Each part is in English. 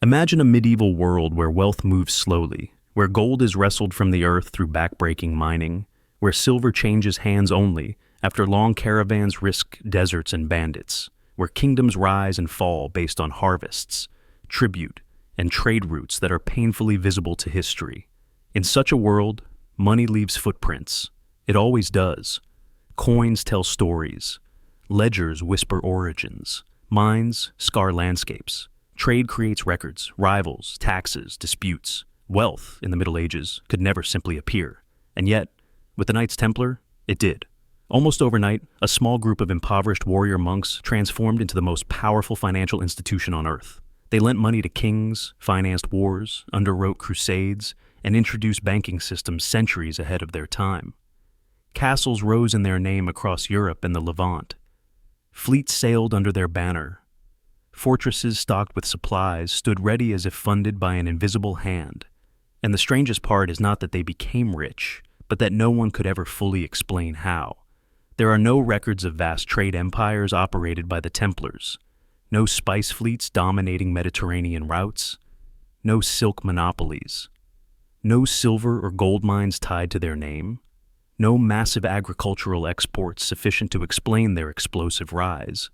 Imagine a medieval world where wealth moves slowly, where gold is wrestled from the earth through backbreaking mining, where silver changes hands only after long caravans risk deserts and bandits, where kingdoms rise and fall based on harvests, tribute, and trade routes that are painfully visible to history. In such a world, money leaves footprints. It always does. Coins tell stories. Ledgers whisper origins. Mines scar landscapes. Trade creates records, rivals, taxes, disputes. Wealth, in the Middle Ages, could never simply appear. And yet, with the Knights Templar, it did. Almost overnight, a small group of impoverished warrior monks transformed into the most powerful financial institution on earth. They lent money to kings, financed wars, underwrote crusades, and introduced banking systems centuries ahead of their time. Castles rose in their name across Europe and the Levant. Fleets sailed under their banner. Fortresses stocked with supplies stood ready as if funded by an invisible hand. And the strangest part is not that they became rich, but that no one could ever fully explain how. There are no records of vast trade empires operated by the Templars, no spice fleets dominating Mediterranean routes, no silk monopolies, no silver or gold mines tied to their name, no massive agricultural exports sufficient to explain their explosive rise.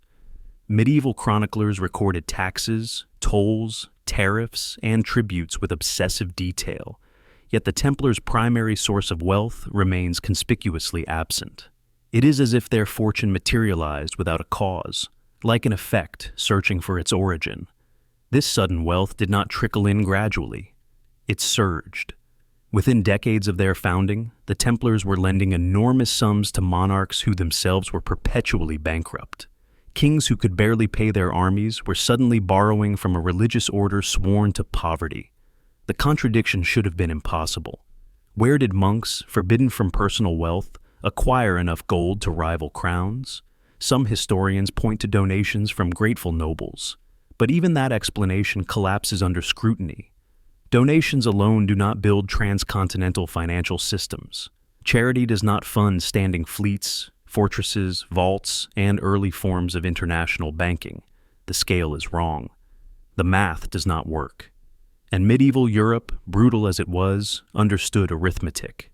Medieval chroniclers recorded taxes, tolls, tariffs, and tributes with obsessive detail, yet the Templars' primary source of wealth remains conspicuously absent. It is as if their fortune materialized without a cause, like an effect searching for its origin. This sudden wealth did not trickle in gradually. It surged. Within decades of their founding, the Templars were lending enormous sums to monarchs who themselves were perpetually bankrupt. Kings who could barely pay their armies were suddenly borrowing from a religious order sworn to poverty. The contradiction should have been impossible. Where did monks, forbidden from personal wealth, acquire enough gold to rival crowns? Some historians point to donations from grateful nobles, but even that explanation collapses under scrutiny. Donations alone do not build transcontinental financial systems. Charity does not fund standing fleets, fortresses, vaults, and early forms of international banking. The scale is wrong. The math does not work. And medieval Europe, brutal as it was, understood arithmetic.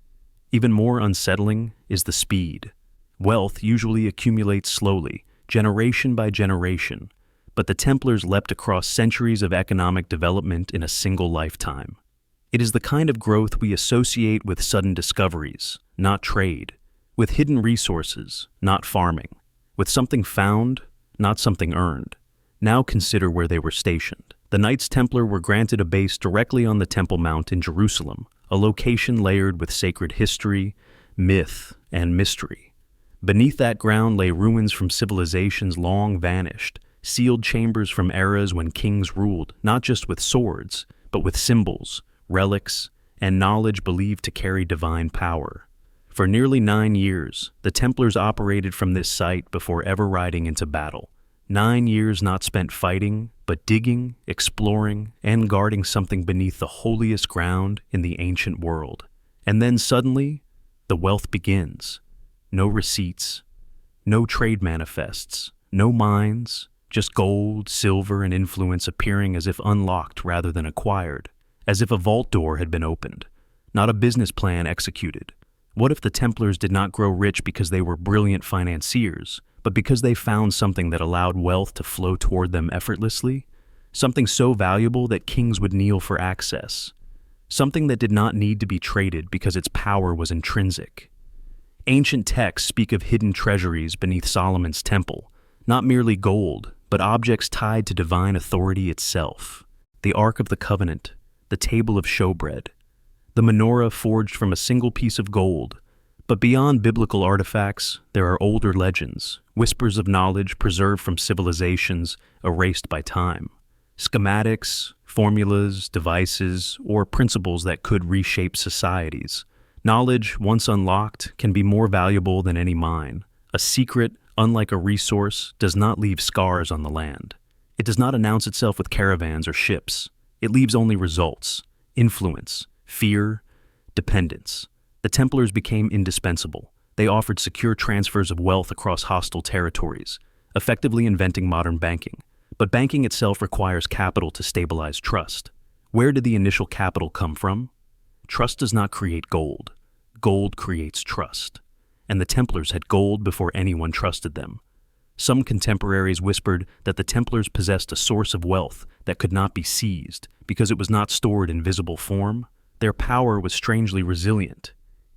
Even more unsettling is the speed. Wealth usually accumulates slowly, generation by generation, but the Templars leapt across centuries of economic development in a single lifetime. It is the kind of growth we associate with sudden discoveries, not trade, with hidden resources, not farming, with something found, not something earned. Now consider where they were stationed. The Knights Templar were granted a base directly on the Temple Mount in Jerusalem, a location layered with sacred history, myth, and mystery. Beneath that ground lay ruins from civilizations long vanished, sealed chambers from eras when kings ruled, not just with swords, but with symbols, relics, and knowledge believed to carry divine power. For nearly 9 years, the Templars operated from this site before ever riding into battle. 9 years not spent fighting, but digging, exploring, and guarding something beneath the holiest ground in the ancient world. And then suddenly, the wealth begins. No receipts, no trade manifests, no mines, just gold, silver, and influence appearing as if unlocked rather than acquired, as if a vault door had been opened, not a business plan executed. What if the Templars did not grow rich because they were brilliant financiers, but because they found something that allowed wealth to flow toward them effortlessly? Something so valuable that kings would kneel for access. Something that did not need to be traded because its power was intrinsic. Ancient texts speak of hidden treasuries beneath Solomon's temple, not merely gold, but objects tied to divine authority itself. The Ark of the Covenant, the table of showbread, the menorah forged from a single piece of gold. But beyond biblical artifacts, there are older legends, whispers of knowledge preserved from civilizations erased by time. Schematics, formulas, devices, or principles that could reshape societies. Knowledge, once unlocked, can be more valuable than any mine. A secret, unlike a resource, does not leave scars on the land. It does not announce itself with caravans or ships. It leaves only results, influence, fear, dependence. The Templars became indispensable. They offered secure transfers of wealth across hostile territories, effectively inventing modern banking. But banking itself requires capital to stabilize trust. Where did the initial capital come from? Trust does not create gold. Gold creates trust. And the Templars had gold before anyone trusted them. Some contemporaries whispered that the Templars possessed a source of wealth that could not be seized because it was not stored in visible form. Their power was strangely resilient.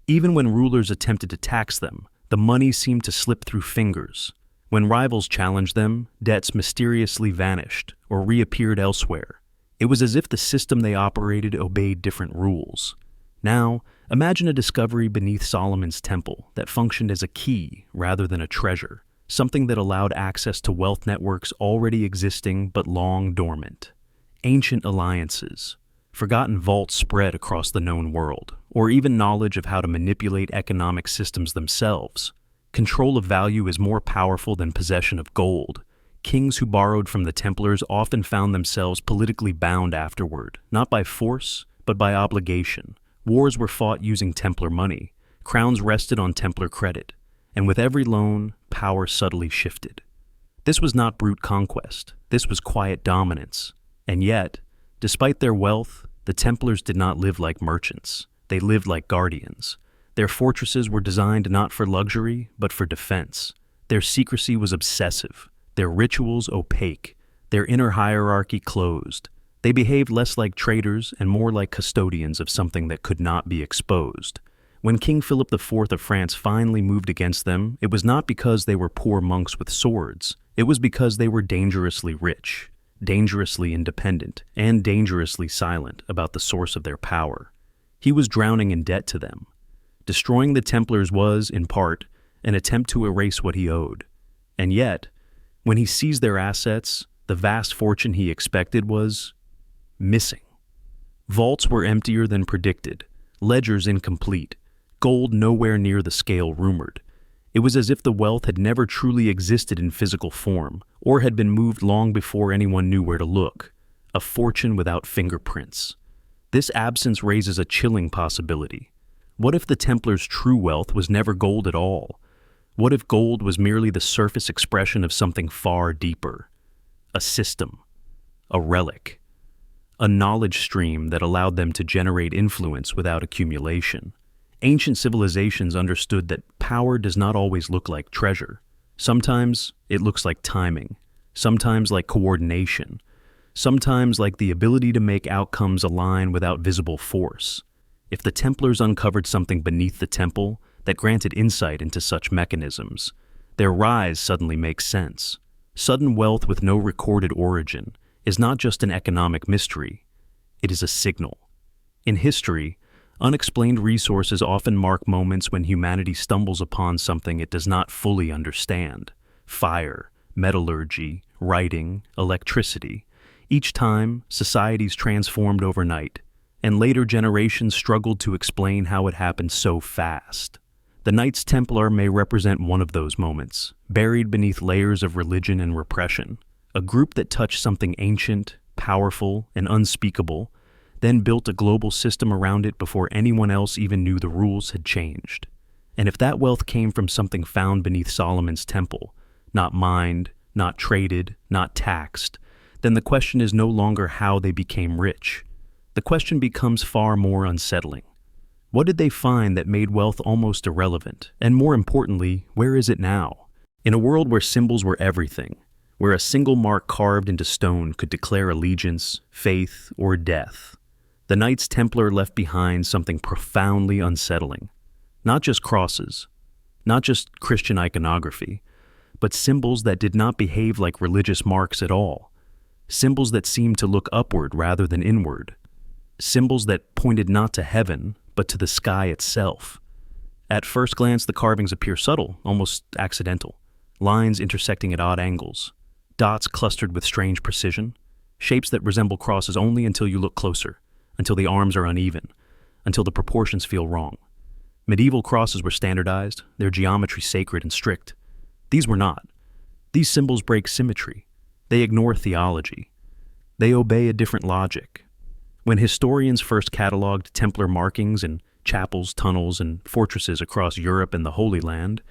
Even when rulers attempted to tax them, the money seemed to slip through fingers. When rivals challenged them, debts mysteriously vanished or reappeared elsewhere. It was as if the system they operated obeyed different rules. Now, imagine a discovery beneath Solomon's temple that functioned as a key rather than a treasure, something that allowed access to wealth networks already existing but long dormant. Ancient alliances, forgotten vaults spread across the known world, or even knowledge of how to manipulate economic systems themselves. Control of value is more powerful than possession of gold. Kings who borrowed from the Templars often found themselves politically bound afterward, not by force, but by obligation. Wars were fought using Templar money. Crowns rested on Templar credit. And with every loan, power subtly shifted. This was not brute conquest. This was quiet dominance. And yet, despite their wealth, the Templars did not live like merchants. They lived like guardians. Their fortresses were designed not for luxury, but for defense. Their secrecy was obsessive, their rituals opaque, their inner hierarchy closed. They behaved less like traders and more like custodians of something that could not be exposed. When King Philip IV of France finally moved against them, it was not because they were poor monks with swords. It was because they were dangerously rich, dangerously independent, and dangerously silent about the source of their power. He was drowning in debt to them. Destroying the Templars was, in part, an attempt to erase what he owed. And yet, when he seized their assets, the vast fortune he expected was missing. Vaults were emptier than predicted, ledgers incomplete, gold nowhere near the scale rumored. It was as if the wealth had never truly existed in physical form, or had been moved long before anyone knew where to look. A fortune without fingerprints. This absence raises a chilling possibility. What if the Templars' true wealth was never gold at all? What if gold was merely the surface expression of something far deeper? A system, a relic, a knowledge stream that allowed them to generate influence without accumulation. Ancient civilizations understood that power does not always look like treasure. Sometimes it looks like timing, sometimes like coordination, sometimes like the ability to make outcomes align without visible force. If the Templars uncovered something beneath the temple that granted insight into such mechanisms, their rise suddenly makes sense. Sudden wealth with no recorded origin is not just an economic mystery, it is a signal. In history, unexplained resources often mark moments when humanity stumbles upon something it does not fully understand. Fire, metallurgy, writing, electricity. Each time, societies transformed overnight, and later generations struggled to explain how it happened so fast. The Knights Templar may represent one of those moments, buried beneath layers of religion and repression. A group that touched something ancient, powerful, and unspeakable, then built a global system around it before anyone else even knew the rules had changed. And if that wealth came from something found beneath Solomon's temple, not mined, not traded, not taxed, then the question is no longer how they became rich. The question becomes far more unsettling. What did they find that made wealth almost irrelevant? And more importantly, where is it now? In a world where symbols were everything, where a single mark carved into stone could declare allegiance, faith, or death, the Knights Templar left behind something profoundly unsettling. Not just crosses, not just Christian iconography, but symbols that did not behave like religious marks at all. Symbols that seemed to look upward rather than inward. Symbols that pointed not to heaven, but to the sky itself. At first glance, the carvings appear subtle, almost accidental. Lines intersecting at odd angles. Dots clustered with strange precision. Shapes that resemble crosses only until you look closer, until the arms are uneven, until the proportions feel wrong. Medieval crosses were standardized, their geometry sacred and strict. These were not. These symbols break symmetry. They ignore theology. They obey a different logic. When historians first cataloged Templar markings in chapels, tunnels, and fortresses across Europe and the Holy Land,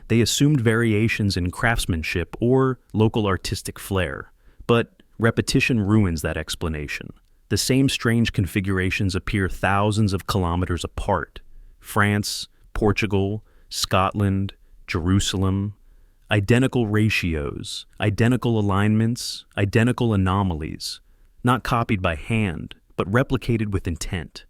they assumed variations in craftsmanship or local artistic flair. But Repetition ruins that explanation. The same strange configurations appear thousands of kilometers apart. France, Portugal, Scotland, Jerusalem. Identical ratios, identical alignments, identical anomalies. Not copied by hand, but replicated with intent.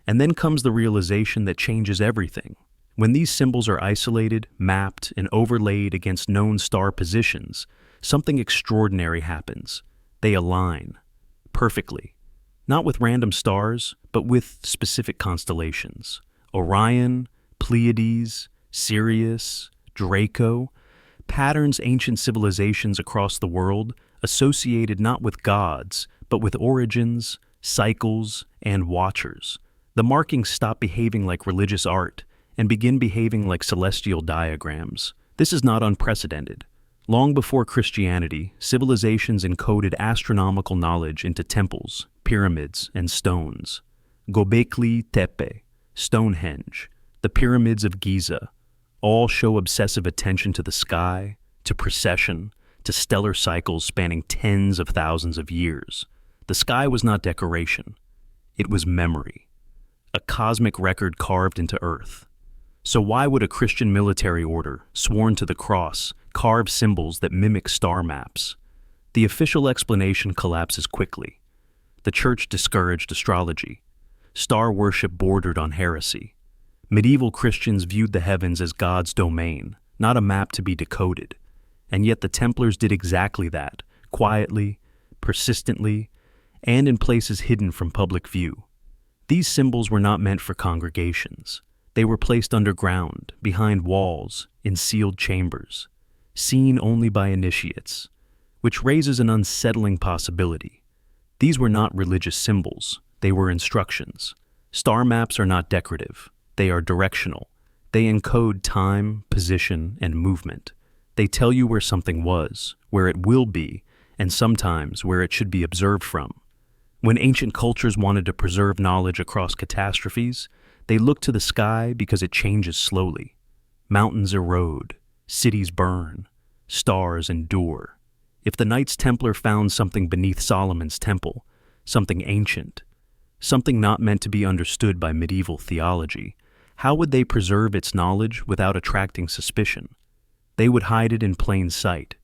And then comes the realization that changes everything. When these symbols are isolated, mapped, and overlaid against known star positions, something extraordinary happens. They align. Perfectly. Not with random stars, but with specific constellations. Orion, Pleiades, Sirius, Draco, patterns ancient civilizations across the world associated not with gods, but with origins, cycles, and watchers. The markings stop behaving like religious art and begin behaving like celestial diagrams. This is not unprecedented. Long before Christianity, civilizations encoded astronomical knowledge into temples, pyramids, and stones. Göbekli Tepe, Stonehenge, the pyramids of Giza, all show obsessive attention to the sky, to precession, to stellar cycles spanning tens of thousands of years. The sky was not decoration. It was memory, a cosmic record carved into earth. So why would a Christian military order, sworn to the cross, carve symbols that mimic star maps? The official explanation collapses quickly. The church discouraged astrology. Star worship bordered on heresy. Medieval Christians viewed the heavens as God's domain, not a map to be decoded. And yet the Templars did exactly that, quietly, persistently, and in places hidden from public view. These symbols were not meant for congregations. They were placed underground, behind walls, in sealed chambers, seen only by initiates, which raises an unsettling possibility. These were not religious symbols, they were instructions. Star maps are not decorative. They are directional. They encode time, position, and movement. They tell you where something was, where it will be, and sometimes where it should be observed from. When ancient cultures wanted to preserve knowledge across catastrophes, they looked to the sky because it changes slowly. Mountains erode, cities burn, stars endure. If the Knights Templar found something beneath Solomon's temple, something ancient, something not meant to be understood by medieval theology, how would they preserve its knowledge without attracting suspicion? They would hide it in plain sight.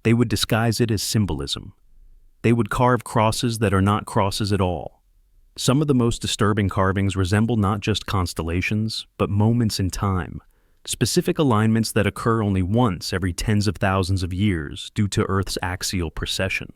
They would disguise it as symbolism. They would carve crosses that are not crosses at all. Some of the most disturbing carvings resemble not just constellations, but moments in time, specific alignments that occur only once every tens of thousands of years due to Earth's axial precession.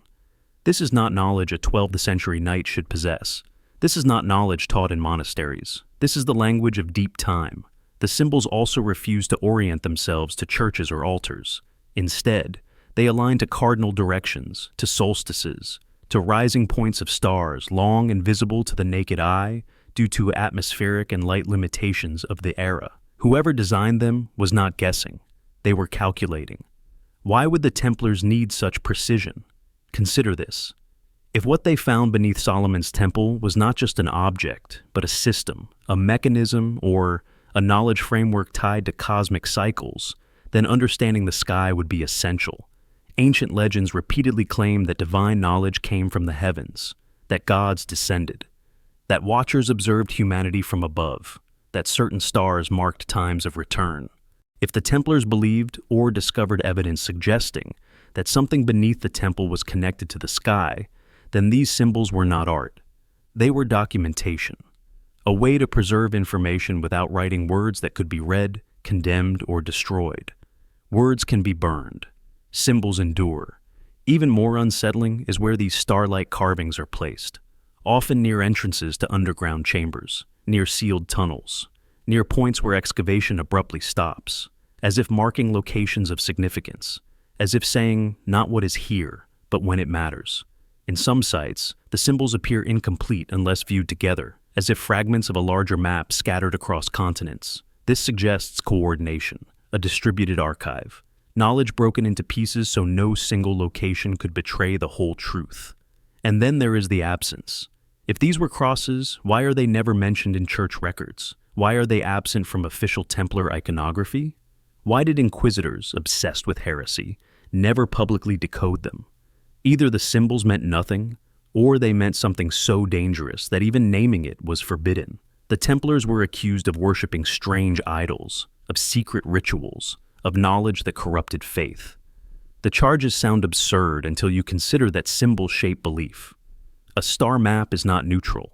This is not knowledge a 12th century knight should possess. This is not knowledge taught in monasteries. This is the language of deep time. The symbols also refuse to orient themselves to churches or altars. Instead, they align to cardinal directions, to solstices, to rising points of stars long and visible to the naked eye due to atmospheric and light limitations of the era. Whoever designed them was not guessing. They were calculating. Why would the Templars need such precision? Consider this. If what they found beneath Solomon's temple was not just an object, but a system, a mechanism, or a knowledge framework tied to cosmic cycles, then understanding the sky would be essential. Ancient legends repeatedly claim that divine knowledge came from the heavens, that gods descended, that watchers observed humanity from above, that certain stars marked times of return. If the Templars believed or discovered evidence suggesting that something beneath the temple was connected to the sky, then these symbols were not art. They were documentation, a way to preserve information without writing words that could be read, condemned, or destroyed. Words can be burned. Symbols endure. Even more unsettling is where these star-like carvings are placed, often near entrances to underground chambers, near sealed tunnels, near points where excavation abruptly stops, as if marking locations of significance, as if saying not what is here, but when it matters. In some sites, the symbols appear incomplete unless viewed together, as if fragments of a larger map scattered across continents. This suggests coordination, a distributed archive, knowledge broken into pieces so no single location could betray the whole truth. And then there is the absence. If these were crosses, why are they never mentioned in church records? Why are they absent from official Templar iconography? Why did inquisitors, obsessed with heresy, never publicly decode them? Either the symbols meant nothing, or they meant something so dangerous that even naming it was forbidden. The Templars were accused of worshipping strange idols, of secret rituals, of knowledge that corrupted faith. The charges sound absurd until you consider that symbols shape belief. A star map is not neutral.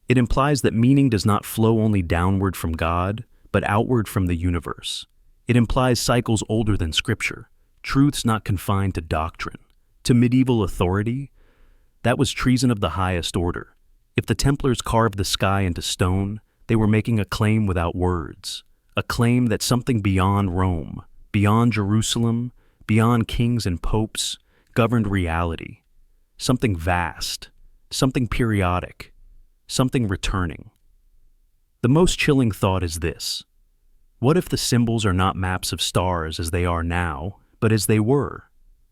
It implies that meaning does not flow only downward from God, but outward from the universe. It implies cycles older than Scripture, truths not confined to doctrine. To medieval authority, that was treason of the highest order. If the Templars carved the sky into stone, they were making a claim without words, a claim that something beyond Rome, beyond Jerusalem, beyond kings and popes, governed reality. Something vast, something periodic, something returning. The most chilling thought is this: what if the symbols are not maps of stars as they are now, but as they were,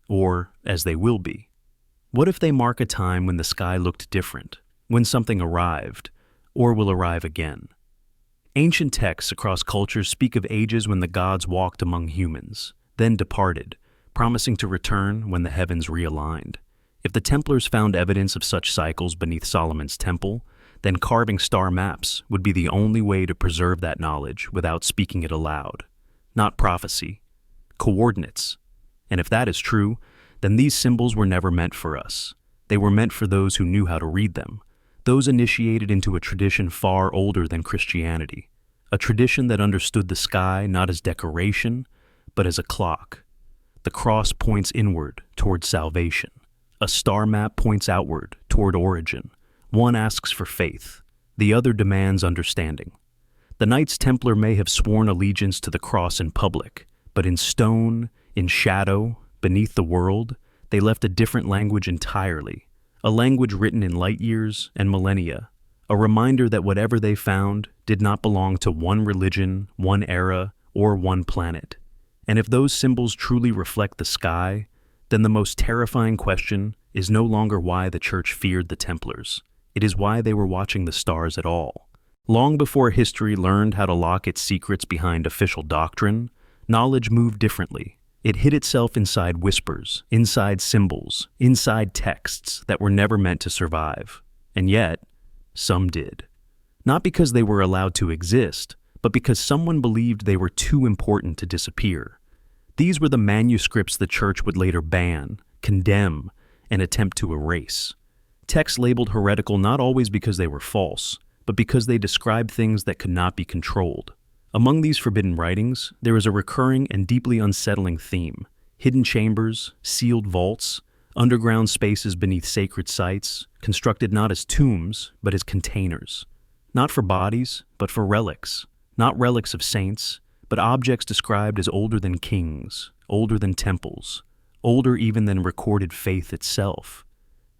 or as they will be? What if they mark a time when the sky looked different, when something arrived, or will arrive again? Ancient texts across cultures speak of ages when the gods walked among humans, then departed, promising to return when the heavens realigned. If the Templars found evidence of such cycles beneath Solomon's temple, then carving star maps would be the only way to preserve that knowledge without speaking it aloud. Not prophecy, coordinates. And if that is true, then these symbols were never meant for us. They were meant for those who knew how to read them, those initiated into a tradition far older than Christianity, a tradition that understood the sky not as decoration, but as a clock. The cross points inward toward salvation. A star map points outward toward origin. One asks for faith, the other demands understanding. The Knights Templar may have sworn allegiance to the cross in public, but in stone, in shadow, beneath the world, they left a different language entirely, a language written in light years and millennia, a reminder that whatever they found did not belong to one religion, one era, or one planet. And if those symbols truly reflect the sky, then the most terrifying question is no longer why the Church feared the Templars. It is why they were watching the stars at all. Long before history learned how to lock its secrets behind official doctrine, knowledge moved differently. It hid itself inside whispers, inside symbols, inside texts that were never meant to survive. And yet, some did. Not because they were allowed to exist, but because someone believed they were too important to disappear. These were the manuscripts the Church would later ban, condemn, and attempt to erase. Texts labeled heretical not always because they were false, but because they described things that could not be controlled. Among these forbidden writings, there is a recurring and deeply unsettling theme: hidden chambers, sealed vaults, underground spaces beneath sacred sites, constructed not as tombs, but as containers. Not for bodies, but for relics. Not relics of saints, but objects described as older than kings, older than temples, older even than recorded faith itself.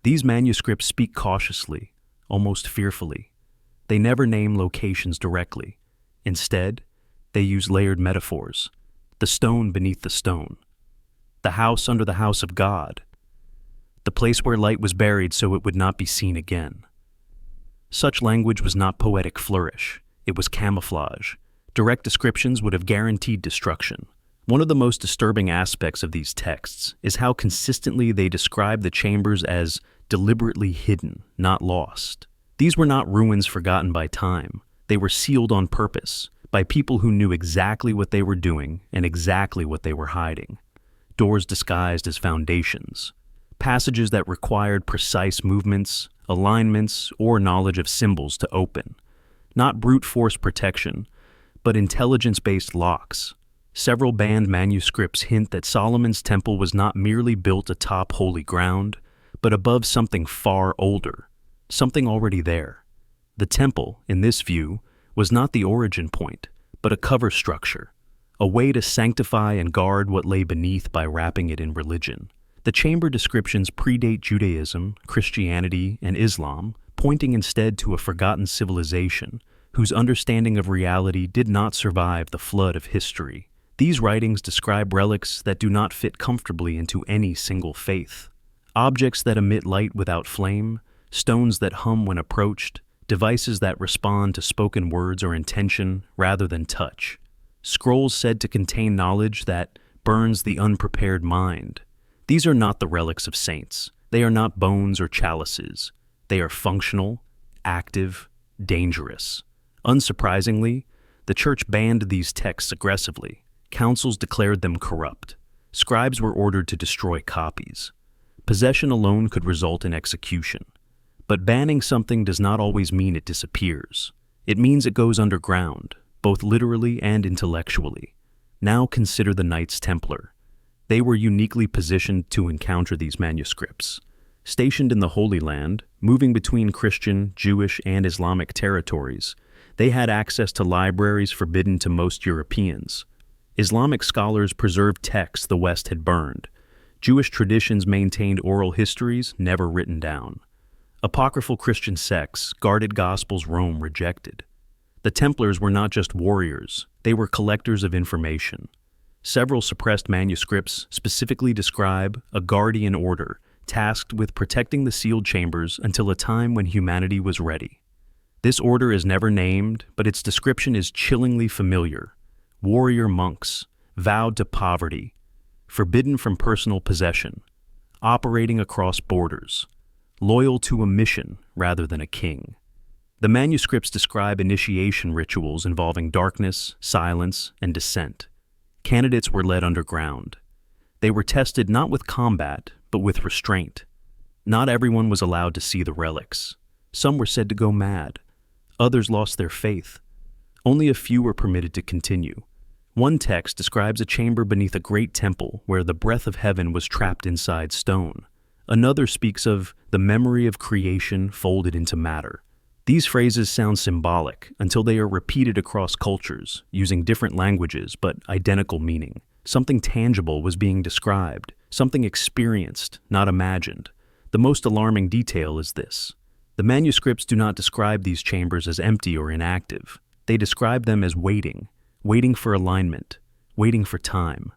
These manuscripts speak cautiously, almost fearfully. They never name locations directly. Instead, they use layered metaphors: the stone beneath the stone, the house under the house of God, the place where light was buried so it would not be seen again. Such language was not poetic flourish, it was camouflage. Direct descriptions would have guaranteed destruction. One of the most disturbing aspects of these texts is how consistently they describe the chambers as deliberately hidden, not lost. These were not ruins forgotten by time. They were sealed on purpose, by people who knew exactly what they were doing and exactly what they were hiding. Doors disguised as foundations. Passages that required precise movements, alignments, or knowledge of symbols to open. Not brute force protection, but intelligence-based locks. Several banned manuscripts hint that Solomon's temple was not merely built atop holy ground, but above something far older, something already there. The temple, in this view, was not the origin point, but a cover structure, a way to sanctify and guard what lay beneath by wrapping it in religion. The chamber descriptions predate Judaism, Christianity, and Islam, pointing instead to a forgotten civilization whose understanding of reality did not survive the flood of history. These writings describe relics that do not fit comfortably into any single faith. Objects that emit light without flame, stones that hum when approached, devices that respond to spoken words or intention rather than touch. Scrolls said to contain knowledge that burns the unprepared mind. These are not the relics of saints. They are not bones or chalices. They are functional, active, dangerous. Unsurprisingly, the church banned these texts aggressively. Councils declared them corrupt. Scribes were ordered to destroy copies. Possession alone could result in execution. But banning something does not always mean it disappears. It means it goes underground, both literally and intellectually. Now consider the Knights Templar. They were uniquely positioned to encounter these manuscripts. Stationed in the Holy Land, moving between Christian, Jewish, and Islamic territories, they had access to libraries forbidden to most Europeans. Islamic scholars preserved texts the West had burned. Jewish traditions maintained oral histories never written down. Apocryphal Christian sects guarded gospels Rome rejected. The Templars were not just warriors, they were collectors of information. Several suppressed manuscripts specifically describe a guardian order tasked with protecting the sealed chambers until a time when humanity was ready. This order is never named, but its description is chillingly familiar. Warrior monks, vowed to poverty, forbidden from personal possession, operating across borders, loyal to a mission rather than a king. The manuscripts describe initiation rituals involving darkness, silence, and descent. Candidates were led underground. They were tested not with combat, but with restraint. Not everyone was allowed to see the relics. Some were said to go mad. Others lost their faith. Only a few were permitted to continue. One text describes a chamber beneath a great temple where the breath of heaven was trapped inside stone. Another speaks of the memory of creation folded into matter. These phrases sound symbolic until they are repeated across cultures, using different languages but identical meaning. Something tangible was being described, something experienced, not imagined. The most alarming detail is this. The manuscripts do not describe these chambers as empty or inactive. They describe them as waiting for alignment, waiting for time,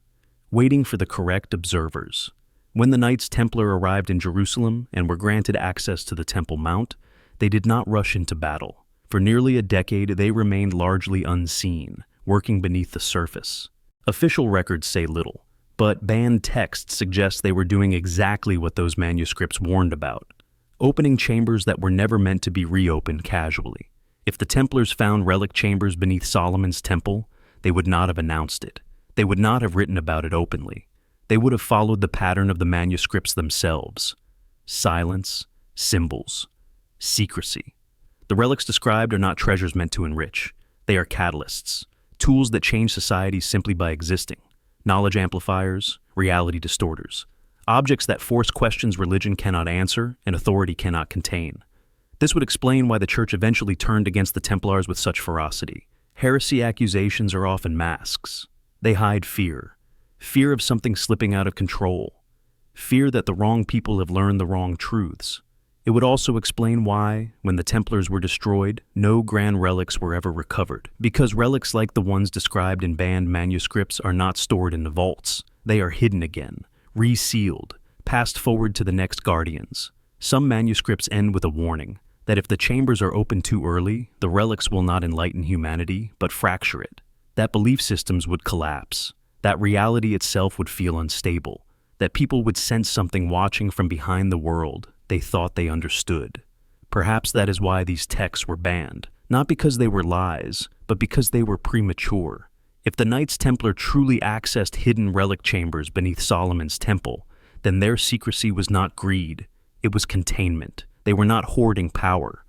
waiting for the correct observers. When the Knights Templar arrived in Jerusalem and were granted access to the Temple Mount, they did not rush into battle. For nearly a decade, they remained largely unseen, working beneath the surface. Official records say little, but banned texts suggest they were doing exactly what those manuscripts warned about, opening chambers that were never meant to be reopened casually. If the Templars found relic chambers beneath Solomon's temple, they would not have announced it. They would not have written about it openly. They would have followed the pattern of the manuscripts themselves. Silence, symbols, secrecy. The relics described are not treasures meant to enrich. They are catalysts, tools that change society simply by existing. Knowledge amplifiers, reality distorters. Objects that force questions religion cannot answer and authority cannot contain. This would explain why the church eventually turned against the Templars with such ferocity. Heresy accusations are often masks. They hide fear. Fear of something slipping out of control. Fear that the wrong people have learned the wrong truths. It would also explain why, when the Templars were destroyed, no grand relics were ever recovered. Because relics like the ones described in banned manuscripts are not stored in the vaults. They are hidden again, resealed, passed forward to the next guardians. Some manuscripts end with a warning that if the chambers are opened too early, the relics will not enlighten humanity, but fracture it. That belief systems would collapse. That reality itself would feel unstable. That people would sense something watching from behind the world they thought they understood. Perhaps that is why these texts were banned, not because they were lies, but because they were premature. If the Knights Templar truly accessed hidden relic chambers beneath Solomon's temple, then their secrecy was not greed, it was containment. They were not hoarding power.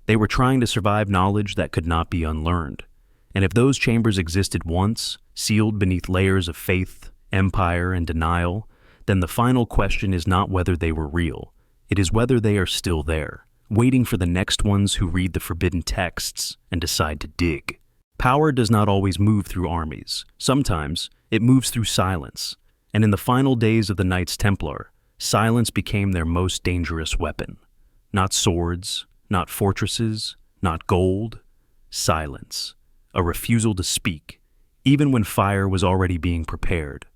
They were trying to survive knowledge that could not be unlearned. And if those chambers existed once, sealed beneath layers of faith, empire, and denial, then the final question is not whether they were real. It is whether they are still there, waiting for the next ones who read the forbidden texts and decide to dig. Power does not always move through armies. Sometimes it moves through silence. And in the final days of the Knights Templar, silence became their most dangerous weapon. Not swords, not fortresses, not gold. Silence. A refusal to speak, even when fire was already being prepared.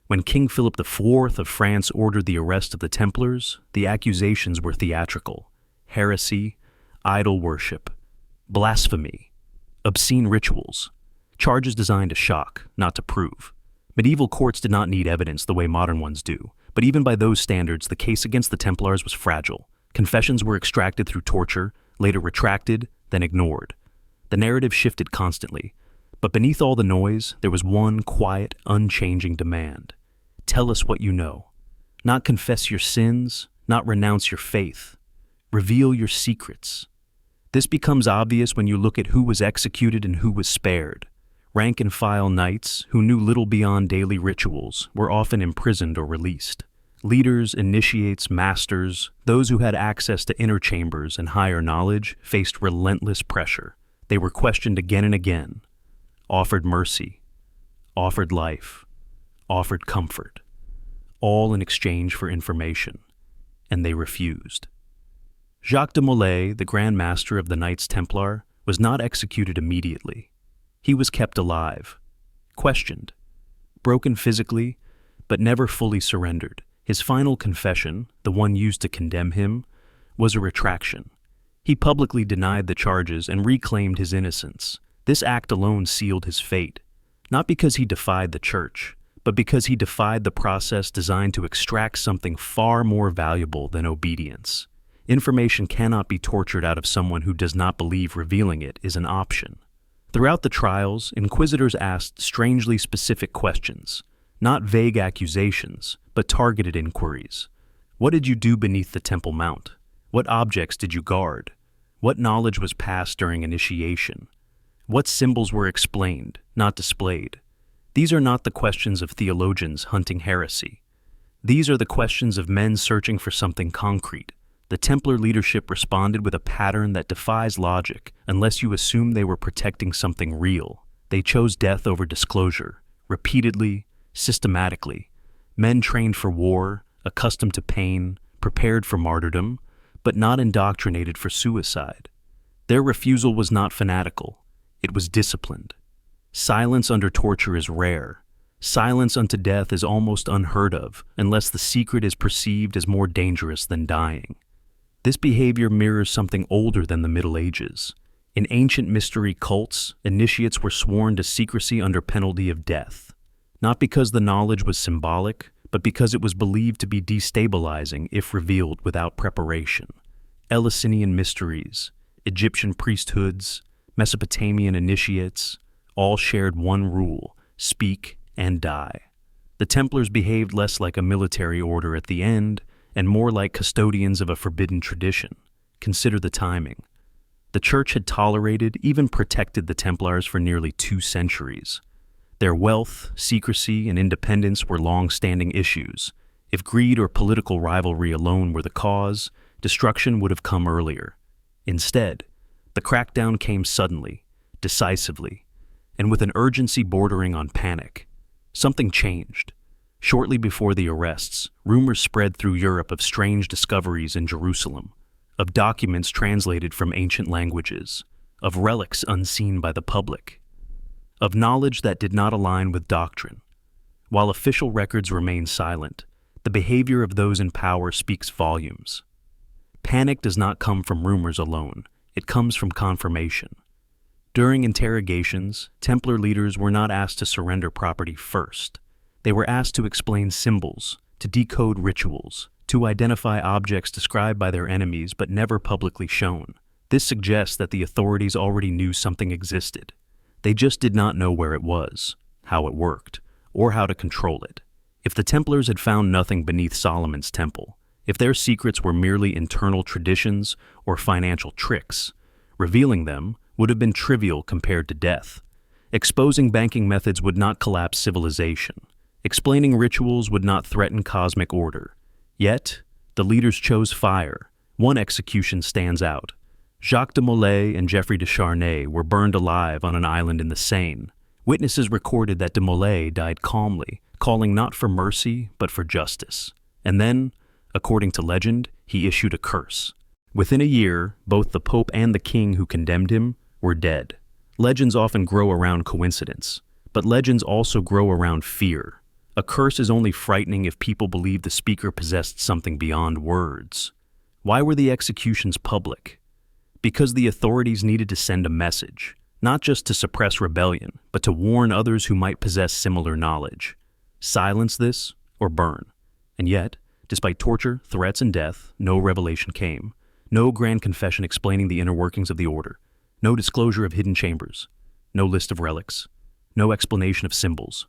When King Philip IV of France ordered the arrest of the Templars, the accusations were theatrical. Heresy, idol worship, blasphemy, obscene rituals. Charges designed to shock, not to prove. Medieval courts did not need evidence the way modern ones do, But even by those standards, the case against the Templars was fragile. Confessions were extracted through torture, later retracted, then ignored. The narrative shifted constantly. But beneath all the noise, there was one quiet, unchanging demand. Tell us what you know. Not confess your sins, not renounce your faith. Reveal your secrets. This becomes obvious when you look at who was executed and who was spared. Rank-and-file knights, who knew little beyond daily rituals, were often imprisoned or released. Leaders, initiates, masters, those who had access to inner chambers and higher knowledge, faced relentless pressure. They were questioned again and again, offered mercy, offered life, offered comfort, all in exchange for information, and they refused. Jacques de Molay, the Grand Master of the Knights Templar, was not executed immediately. He was kept alive, questioned, broken physically, but never fully surrendered. His final confession, the one used to condemn him, was a retraction. He publicly denied the charges and reclaimed his innocence. This act alone sealed his fate, not because he defied the church, but because he defied the process designed to extract something far more valuable than obedience. Information cannot be tortured out of someone who does not believe revealing it is an option. Throughout the trials, inquisitors asked strangely specific questions, not vague accusations, but targeted inquiries. What did you do beneath the Temple Mount? What objects did you guard? What knowledge was passed during initiation? What symbols were explained, not displayed? These are not the questions of theologians hunting heresy. These are the questions of men searching for something concrete. The Templar leadership responded with a pattern that defies logic unless you assume they were protecting something real. They chose death over disclosure, repeatedly, systematically. Men trained for war, accustomed to pain, prepared for martyrdom, but not indoctrinated for suicide. Their refusal was not fanatical. It was disciplined. Silence under torture is rare. Silence unto death is almost unheard of, unless the secret is perceived as more dangerous than dying. This behavior mirrors something older than the Middle Ages. In ancient mystery cults, initiates were sworn to secrecy under penalty of death, not because the knowledge was symbolic, but because it was believed to be destabilizing if revealed without preparation. Eleusinian mysteries, Egyptian priesthoods, Mesopotamian initiates, all shared one rule: speak and die. The Templars behaved less like a military order at the end, and more like custodians of a forbidden tradition. Consider the timing. The Church had tolerated, even protected the Templars for nearly 2 centuries. Their wealth, secrecy, and independence were long-standing issues. If greed or political rivalry alone were the cause, destruction would have come earlier. Instead, the crackdown came suddenly, decisively, and with an urgency bordering on panic. Something changed. Shortly before the arrests, rumors spread through Europe of strange discoveries in Jerusalem, of documents translated from ancient languages, of relics unseen by the public, of knowledge that did not align with doctrine. While official records remain silent, the behavior of those in power speaks volumes. Panic does not come from rumors alone, it comes from confirmation. During interrogations, Templar leaders were not asked to surrender property first. They were asked to explain symbols, to decode rituals, to identify objects described by their enemies but never publicly shown. This suggests that the authorities already knew something existed. They just did not know where it was, how it worked, or how to control it. If the Templars had found nothing beneath Solomon's temple, if their secrets were merely internal traditions or financial tricks, revealing them would have been trivial compared to death. Exposing banking methods would not collapse civilization. Explaining rituals would not threaten cosmic order. Yet, the leaders chose fire. One execution stands out. Jacques de Molay and Geoffrey de Charnay were burned alive on an island in the Seine. Witnesses recorded that de Molay died calmly, calling not for mercy, but for justice. And then, according to legend, he issued a curse. Within a year, both the Pope and the king who condemned him were dead. Legends often grow around coincidence, but legends also grow around fear. A curse is only frightening if people believe the speaker possessed something beyond words. Why were the executions public? Because the authorities needed to send a message, not just to suppress rebellion, but to warn others who might possess similar knowledge. Silence this or burn. And yet, despite torture, threats, and death, no revelation came. No grand confession explaining the inner workings of the order. No disclosure of hidden chambers. No list of relics. No explanation of symbols.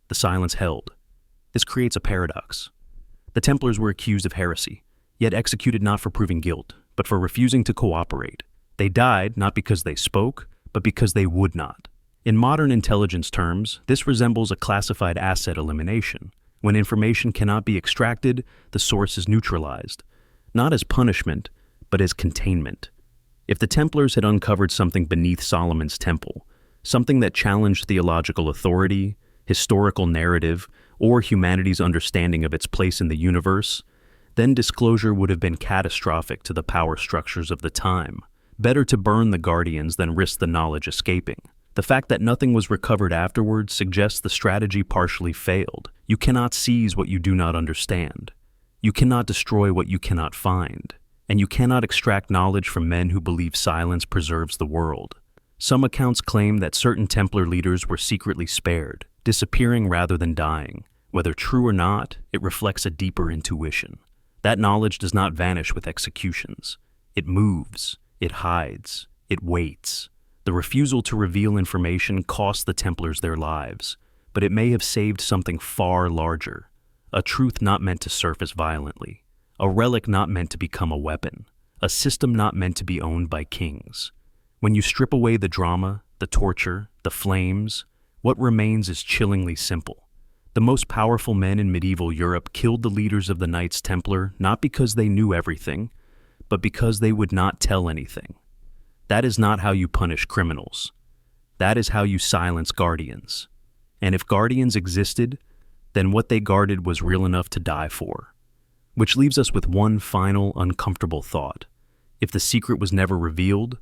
The silence held. This creates a paradox. The Templars were accused of heresy, yet executed not for proving guilt, but for refusing to cooperate. They died not because they spoke, but because they would not. In modern intelligence terms, this resembles a classified asset elimination. When information cannot be extracted, the source is neutralized, not as punishment, but as containment. If the Templars had uncovered something beneath Solomon's temple, something that challenged theological authority, historical narrative, or humanity's understanding of its place in the universe, then disclosure would have been catastrophic to the power structures of the time. Better to burn the guardians than risk the knowledge escaping. The fact that nothing was recovered afterwards suggests the strategy partially failed. You cannot seize what you do not understand. You cannot destroy what you cannot find. And you cannot extract knowledge from men who believe silence preserves the world. Some accounts claim that certain Templar leaders were secretly spared, disappearing rather than dying. Whether true or not, it reflects a deeper intuition. That knowledge does not vanish with executions. It moves, it hides, it waits. The refusal to reveal information cost the Templars their lives, but it may have saved something far larger. A truth not meant to surface violently. A relic not meant to become a weapon. A system not meant to be owned by kings. When you strip away the drama, the torture, the flames, what remains is chillingly simple. The most powerful men in medieval Europe killed the leaders of the Knights Templar not because they knew everything, but because they would not tell anything. That is not how you punish criminals. That is how you silence guardians. And if guardians existed, then what they guarded was real enough to die for. Which leaves us with one final, uncomfortable thought. If the secret was never revealed,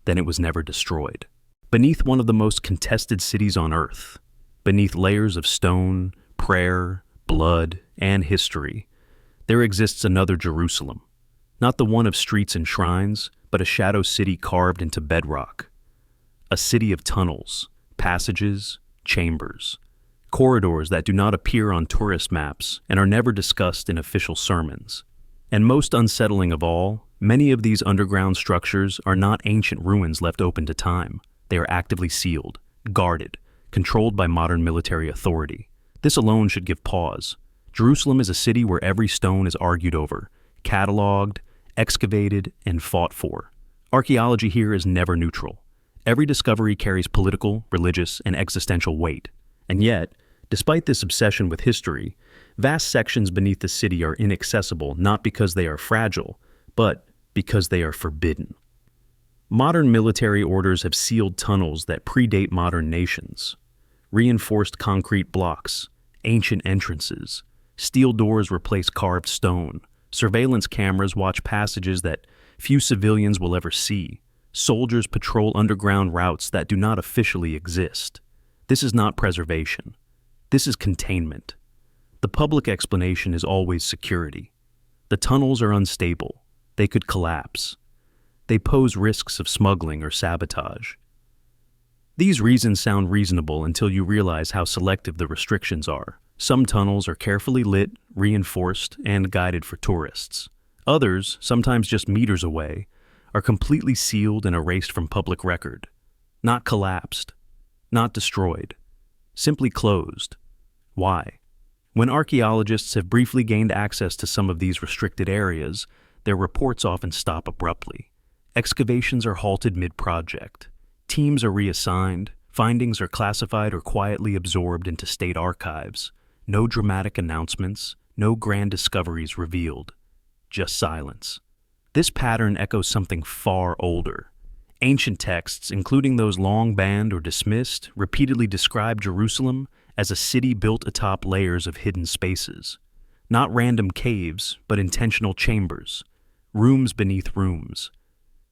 then it was never destroyed. Beneath one of the most contested cities on Earth, beneath layers of stone, prayer, blood, and history, there exists another Jerusalem. Not the one of streets and shrines, but a shadow city carved into bedrock. A city of tunnels, passages, chambers, corridors that do not appear on tourist maps and are never discussed in official sermons. And most unsettling of all, many of these underground structures are not ancient ruins left open to time. They are actively sealed, guarded, controlled by modern military authority. This alone should give pause. Jerusalem is a city where every stone is argued over, cataloged, excavated, and fought for. Archaeology here is never neutral. Every discovery carries political, religious, and existential weight. And yet, despite this obsession with history, vast sections beneath the city are inaccessible not because they are fragile, but because they are forbidden. Modern military orders have sealed tunnels that predate modern nations. Reinforced concrete blocks, ancient entrances, steel doors replace carved stone. Surveillance cameras watch passages that few civilians will ever see. Soldiers patrol underground routes that do not officially exist. This is not preservation. This is containment. The public explanation is always security. The tunnels are unstable. They could collapse. They pose risks of smuggling or sabotage. These reasons sound reasonable until you realize how selective the restrictions are. Some tunnels are carefully lit, reinforced, and guided for tourists. Others, sometimes just meters away, are completely sealed and erased from public record. Not collapsed, not destroyed, simply closed. Why? When archaeologists have briefly gained access to some of these restricted areas, their reports often stop abruptly. Excavations are halted mid-project. Teams are reassigned. Findings are classified or quietly absorbed into state archives. No dramatic announcements, no grand discoveries revealed. Just silence. This pattern echoes something far older. Ancient texts, including those long banned or dismissed, repeatedly describe Jerusalem as a city built atop layers of hidden spaces. Not random caves, but intentional chambers. Rooms beneath rooms.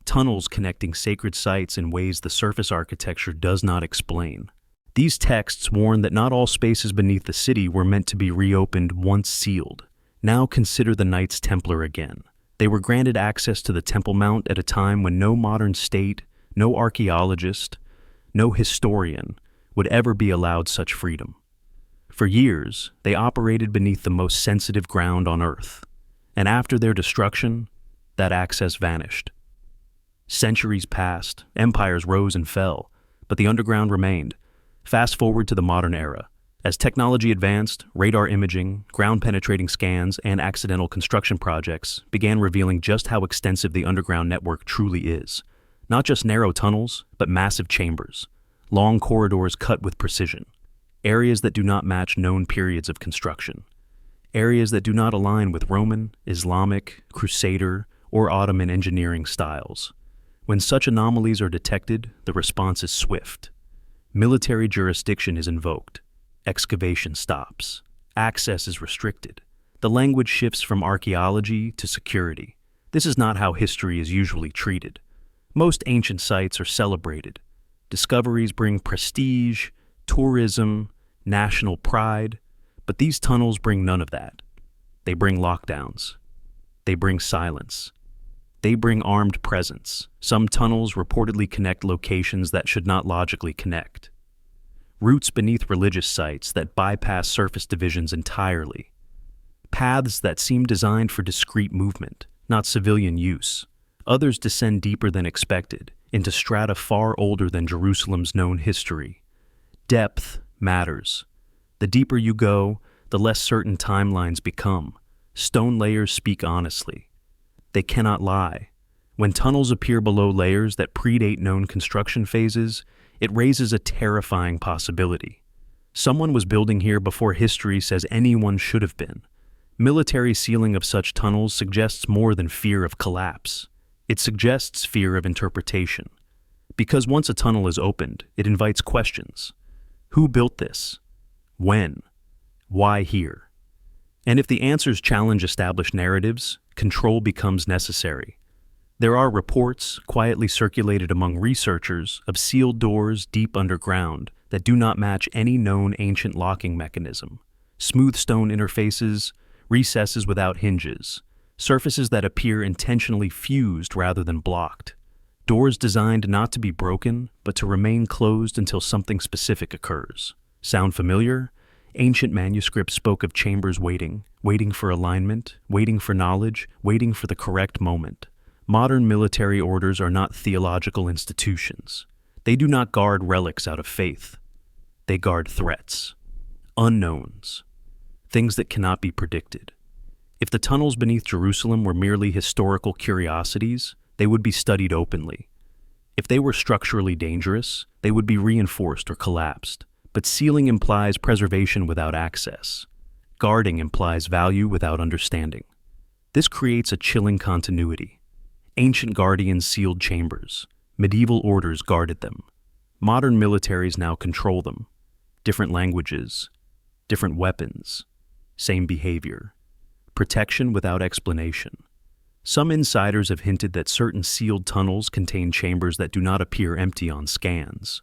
Tunnels connecting sacred sites in ways the surface architecture does not explain. These texts warn that not all spaces beneath the city were meant to be reopened once sealed. Now consider the Knights Templar again. They were granted access to the Temple Mount at a time when no modern state, no archaeologist, no historian would ever be allowed such freedom. For years, they operated beneath the most sensitive ground on Earth, and after their destruction, that access vanished. Centuries passed, empires rose and fell, but the underground remained. Fast forward to the modern era. As technology advanced, radar imaging, ground-penetrating scans, and accidental construction projects began revealing just how extensive the underground network truly is. Not just narrow tunnels, but massive chambers, long corridors cut with precision, areas that do not match known periods of construction, areas that do not align with Roman, Islamic, Crusader, or Ottoman engineering styles. When such anomalies are detected, the response is swift. Military jurisdiction is invoked. Excavation stops. Access is restricted. The language shifts from archaeology to security. This is not how history is usually treated. Most ancient sites are celebrated. Discoveries bring prestige, tourism, national pride, but these tunnels bring none of that. They bring lockdowns. They bring silence. They bring armed presence. Some tunnels reportedly connect locations that should not logically connect. Routes beneath religious sites that bypass surface divisions entirely. Paths that seem designed for discrete movement, not civilian use. Others descend deeper than expected, into strata far older than Jerusalem's known history. Depth matters. The deeper you go, the less certain timelines become. Stone layers speak honestly. They cannot lie. When tunnels appear below layers that predate known construction phases, it raises a terrifying possibility. Someone was building here before history says anyone should have been. Military sealing of such tunnels suggests more than fear of collapse. It suggests fear of interpretation. Because once a tunnel is opened, it invites questions. Who built this? When? Why here? And if the answers challenge established narratives, control becomes necessary. There are reports, quietly circulated among researchers, of sealed doors deep underground that do not match any known ancient locking mechanism. Smooth stone interfaces, recesses without hinges, surfaces that appear intentionally fused rather than blocked. Doors designed not to be broken, but to remain closed until something specific occurs. Sound familiar? Ancient manuscripts spoke of chambers waiting for alignment, waiting for knowledge, waiting for the correct moment. Modern military orders are not theological institutions. They do not guard relics out of faith. They guard threats, unknowns, things that cannot be predicted. If the tunnels beneath Jerusalem were merely historical curiosities, they would be studied openly. If they were structurally dangerous, they would be reinforced or collapsed. But sealing implies preservation without access. Guarding implies value without understanding. This creates a chilling continuity. Ancient guardians sealed chambers. Medieval orders guarded them. Modern militaries now control them. Different languages, different weapons, same behavior. Protection without explanation. Some insiders have hinted that certain sealed tunnels contain chambers that do not appear empty on scans.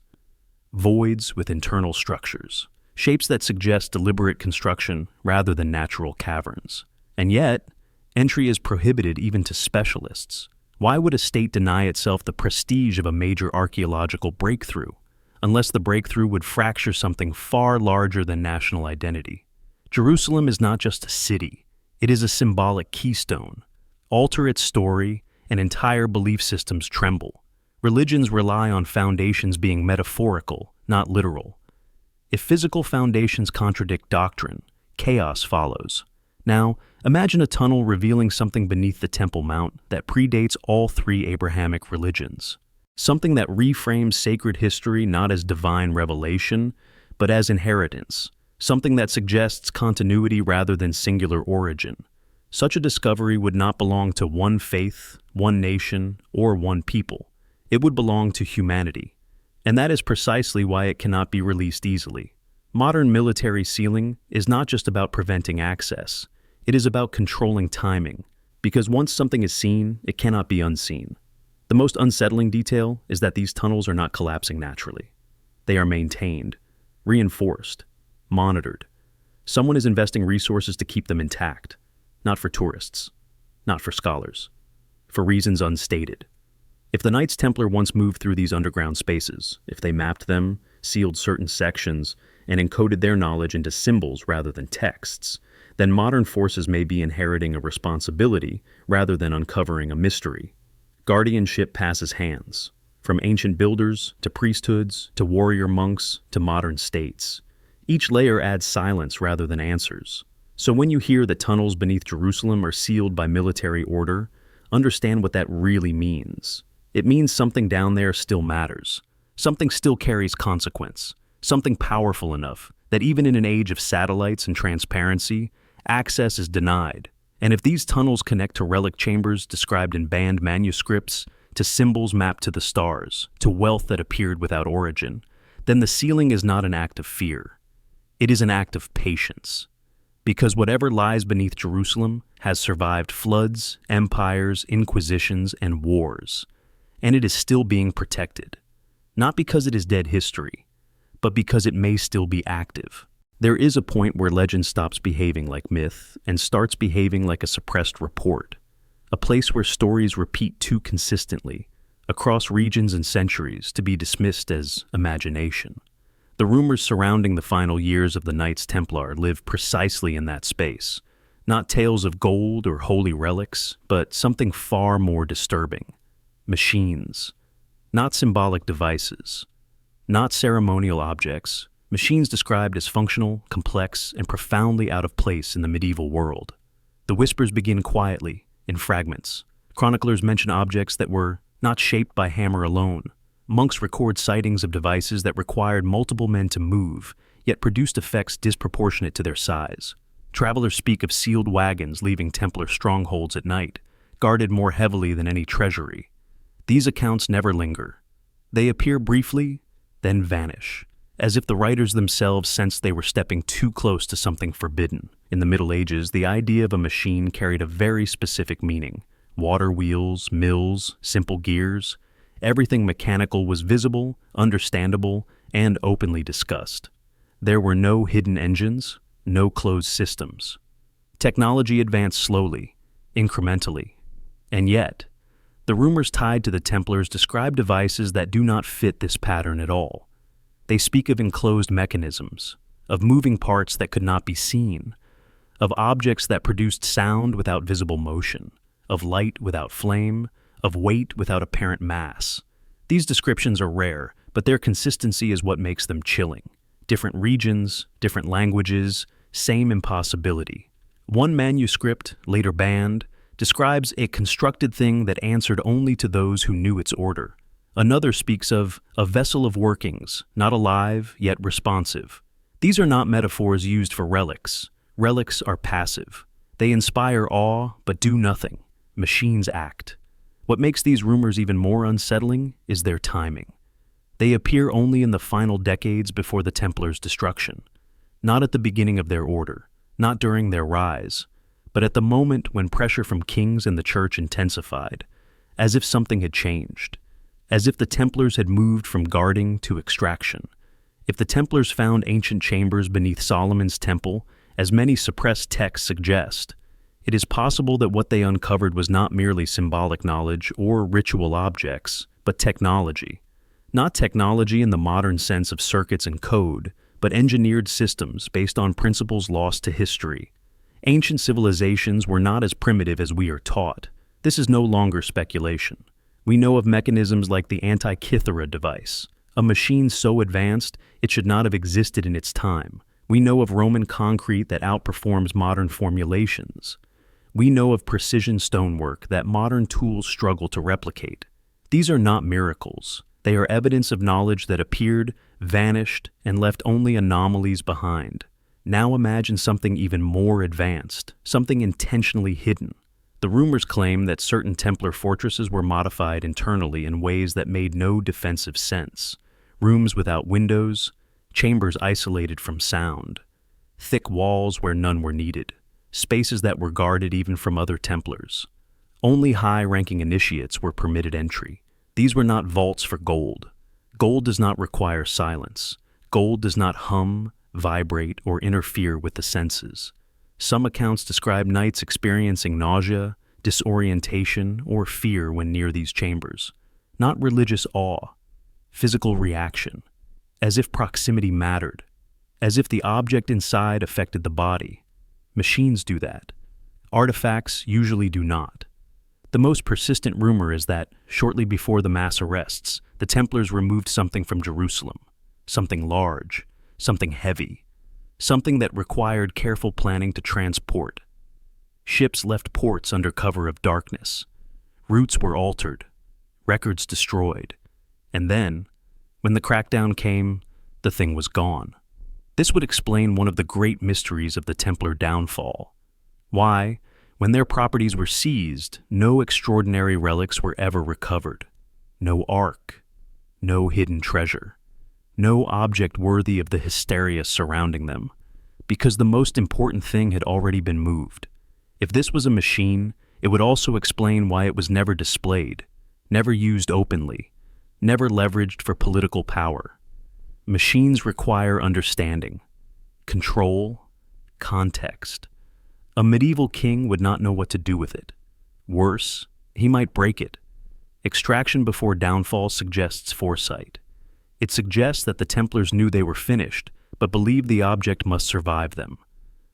Voids with internal structures, shapes that suggest deliberate construction rather than natural caverns. And yet, entry is prohibited even to specialists. Why would a state deny itself the prestige of a major archaeological breakthrough, unless the breakthrough would fracture something far larger than national identity? Jerusalem is not just a city, it is a symbolic keystone. Alter its story, and entire belief systems tremble. Religions rely on foundations being metaphorical, not literal. If physical foundations contradict doctrine, chaos follows. Now, imagine a tunnel revealing something beneath the Temple Mount that predates all three Abrahamic religions. Something that reframes sacred history not as divine revelation, but as inheritance. Something that suggests continuity rather than singular origin. Such a discovery would not belong to one faith, one nation, or one people. It would belong to humanity. And that is precisely why it cannot be released easily. Modern military sealing is not just about preventing access. It is about controlling timing, because once something is seen, it cannot be unseen. The most unsettling detail is that these tunnels are not collapsing naturally. They are maintained, reinforced, monitored. Someone is investing resources to keep them intact, not for tourists, not for scholars, for reasons unstated. If the Knights Templar once moved through these underground spaces, if they mapped them, sealed certain sections, and encoded their knowledge into symbols rather than texts, then modern forces may be inheriting a responsibility rather than uncovering a mystery. Guardianship passes hands, from ancient builders to priesthoods to warrior monks to modern states. Each layer adds silence rather than answers. So when you hear that tunnels beneath Jerusalem are sealed by military order, understand what that really means. It means something down there still matters. Something still carries consequence. Something powerful enough that even in an age of satellites and transparency, access is denied. And if these tunnels connect to relic chambers described in banned manuscripts, to symbols mapped to the stars, to wealth that appeared without origin, then the sealing is not an act of fear. It is an act of patience. Because whatever lies beneath Jerusalem has survived floods, empires, inquisitions, and wars, and it is still being protected. Not because it is dead history, but because it may still be active. There is a point where legend stops behaving like myth and starts behaving like a suppressed report, a place where stories repeat too consistently, across regions and centuries, to be dismissed as imagination. The rumors surrounding the final years of the Knights Templar live precisely in that space, not tales of gold or holy relics, but something far more disturbing. Machines. Not symbolic devices. Not ceremonial objects. Machines described as functional, complex, and profoundly out of place in the medieval world. The whispers begin quietly, in fragments. Chroniclers mention objects that were not shaped by hammer alone. Monks record sightings of devices that required multiple men to move, yet produced effects disproportionate to their size. Travelers speak of sealed wagons leaving Templar strongholds at night, guarded more heavily than any treasury. These accounts never linger. They appear briefly, then vanish, as if the writers themselves sensed they were stepping too close to something forbidden. In the Middle Ages, the idea of a machine carried a very specific meaning. Water wheels, mills, simple gears. Everything mechanical was visible, understandable, and openly discussed. There were no hidden engines, no closed systems. Technology advanced slowly, incrementally. And yet, the rumors tied to the Templars describe devices that do not fit this pattern at all. They speak of enclosed mechanisms, of moving parts that could not be seen, of objects that produced sound without visible motion, of light without flame, of weight without apparent mass. These descriptions are rare, but their consistency is what makes them chilling. Different regions, different languages, same impossibility. One manuscript, later banned, describes a constructed thing that answered only to those who knew its order. Another speaks of a vessel of workings, not alive, yet responsive. These are not metaphors used for relics. Relics are passive. They inspire awe, but do nothing. Machines act. What makes these rumors even more unsettling is their timing. They appear only in the final decades before the Templars' destruction, not at the beginning of their order, not during their rise, but at the moment when pressure from kings and the church intensified, as if something had changed, as if the Templars had moved from guarding to extraction. If the Templars found ancient chambers beneath Solomon's temple, as many suppressed texts suggest, it is possible that what they uncovered was not merely symbolic knowledge or ritual objects, but technology. Not technology in the modern sense of circuits and code, but engineered systems based on principles lost to history. Ancient civilizations were not as primitive as we are taught. This is no longer speculation. We know of mechanisms like the Antikythera device, a machine so advanced it should not have existed in its time. We know of Roman concrete that outperforms modern formulations. We know of precision stonework that modern tools struggle to replicate. These are not miracles. They are evidence of knowledge that appeared, vanished, and left only anomalies behind. Now imagine something even more advanced, something intentionally hidden. The rumors claim that certain Templar fortresses were modified internally in ways that made no defensive sense. Rooms without windows, chambers isolated from sound, thick walls where none were needed, spaces that were guarded even from other Templars. Only high-ranking initiates were permitted entry. These were not vaults for gold. Gold does not require silence. Gold does not hum, vibrate, or interfere with the senses. Some accounts describe knights experiencing nausea, disorientation, or fear when near these chambers. Not religious awe, physical reaction, as if proximity mattered. as if the object inside affected the body. Machines do that. Artifacts usually do not. The most persistent rumor is that, shortly before the mass arrests, the Templars removed something from Jerusalem. Something large, something heavy, something that required careful planning to transport. Ships left ports under cover of darkness. Routes were altered, records destroyed. And then, when the crackdown came, the thing was gone. This would explain one of the great mysteries of the Templar downfall. Why, when their properties were seized, no extraordinary relics were ever recovered. No ark, no hidden treasure, no object worthy of the hysteria surrounding them, because the most important thing had already been moved. If this was a machine, it would also explain why it was never displayed, never used openly, never leveraged for political power. Machines require understanding, control, context. A medieval king would not know what to do with it. Worse, he might break it. Extraction before downfall suggests foresight. It suggests that the Templars knew they were finished, but believed the object must survive them.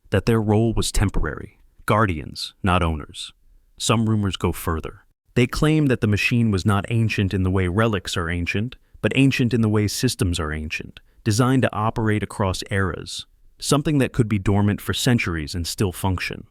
That their role was temporary, guardians, not owners. Some rumors go further. They claim that the machine was not ancient in the way relics are ancient, but ancient in the way systems are ancient, designed to operate across eras, something that could be dormant for centuries and still function.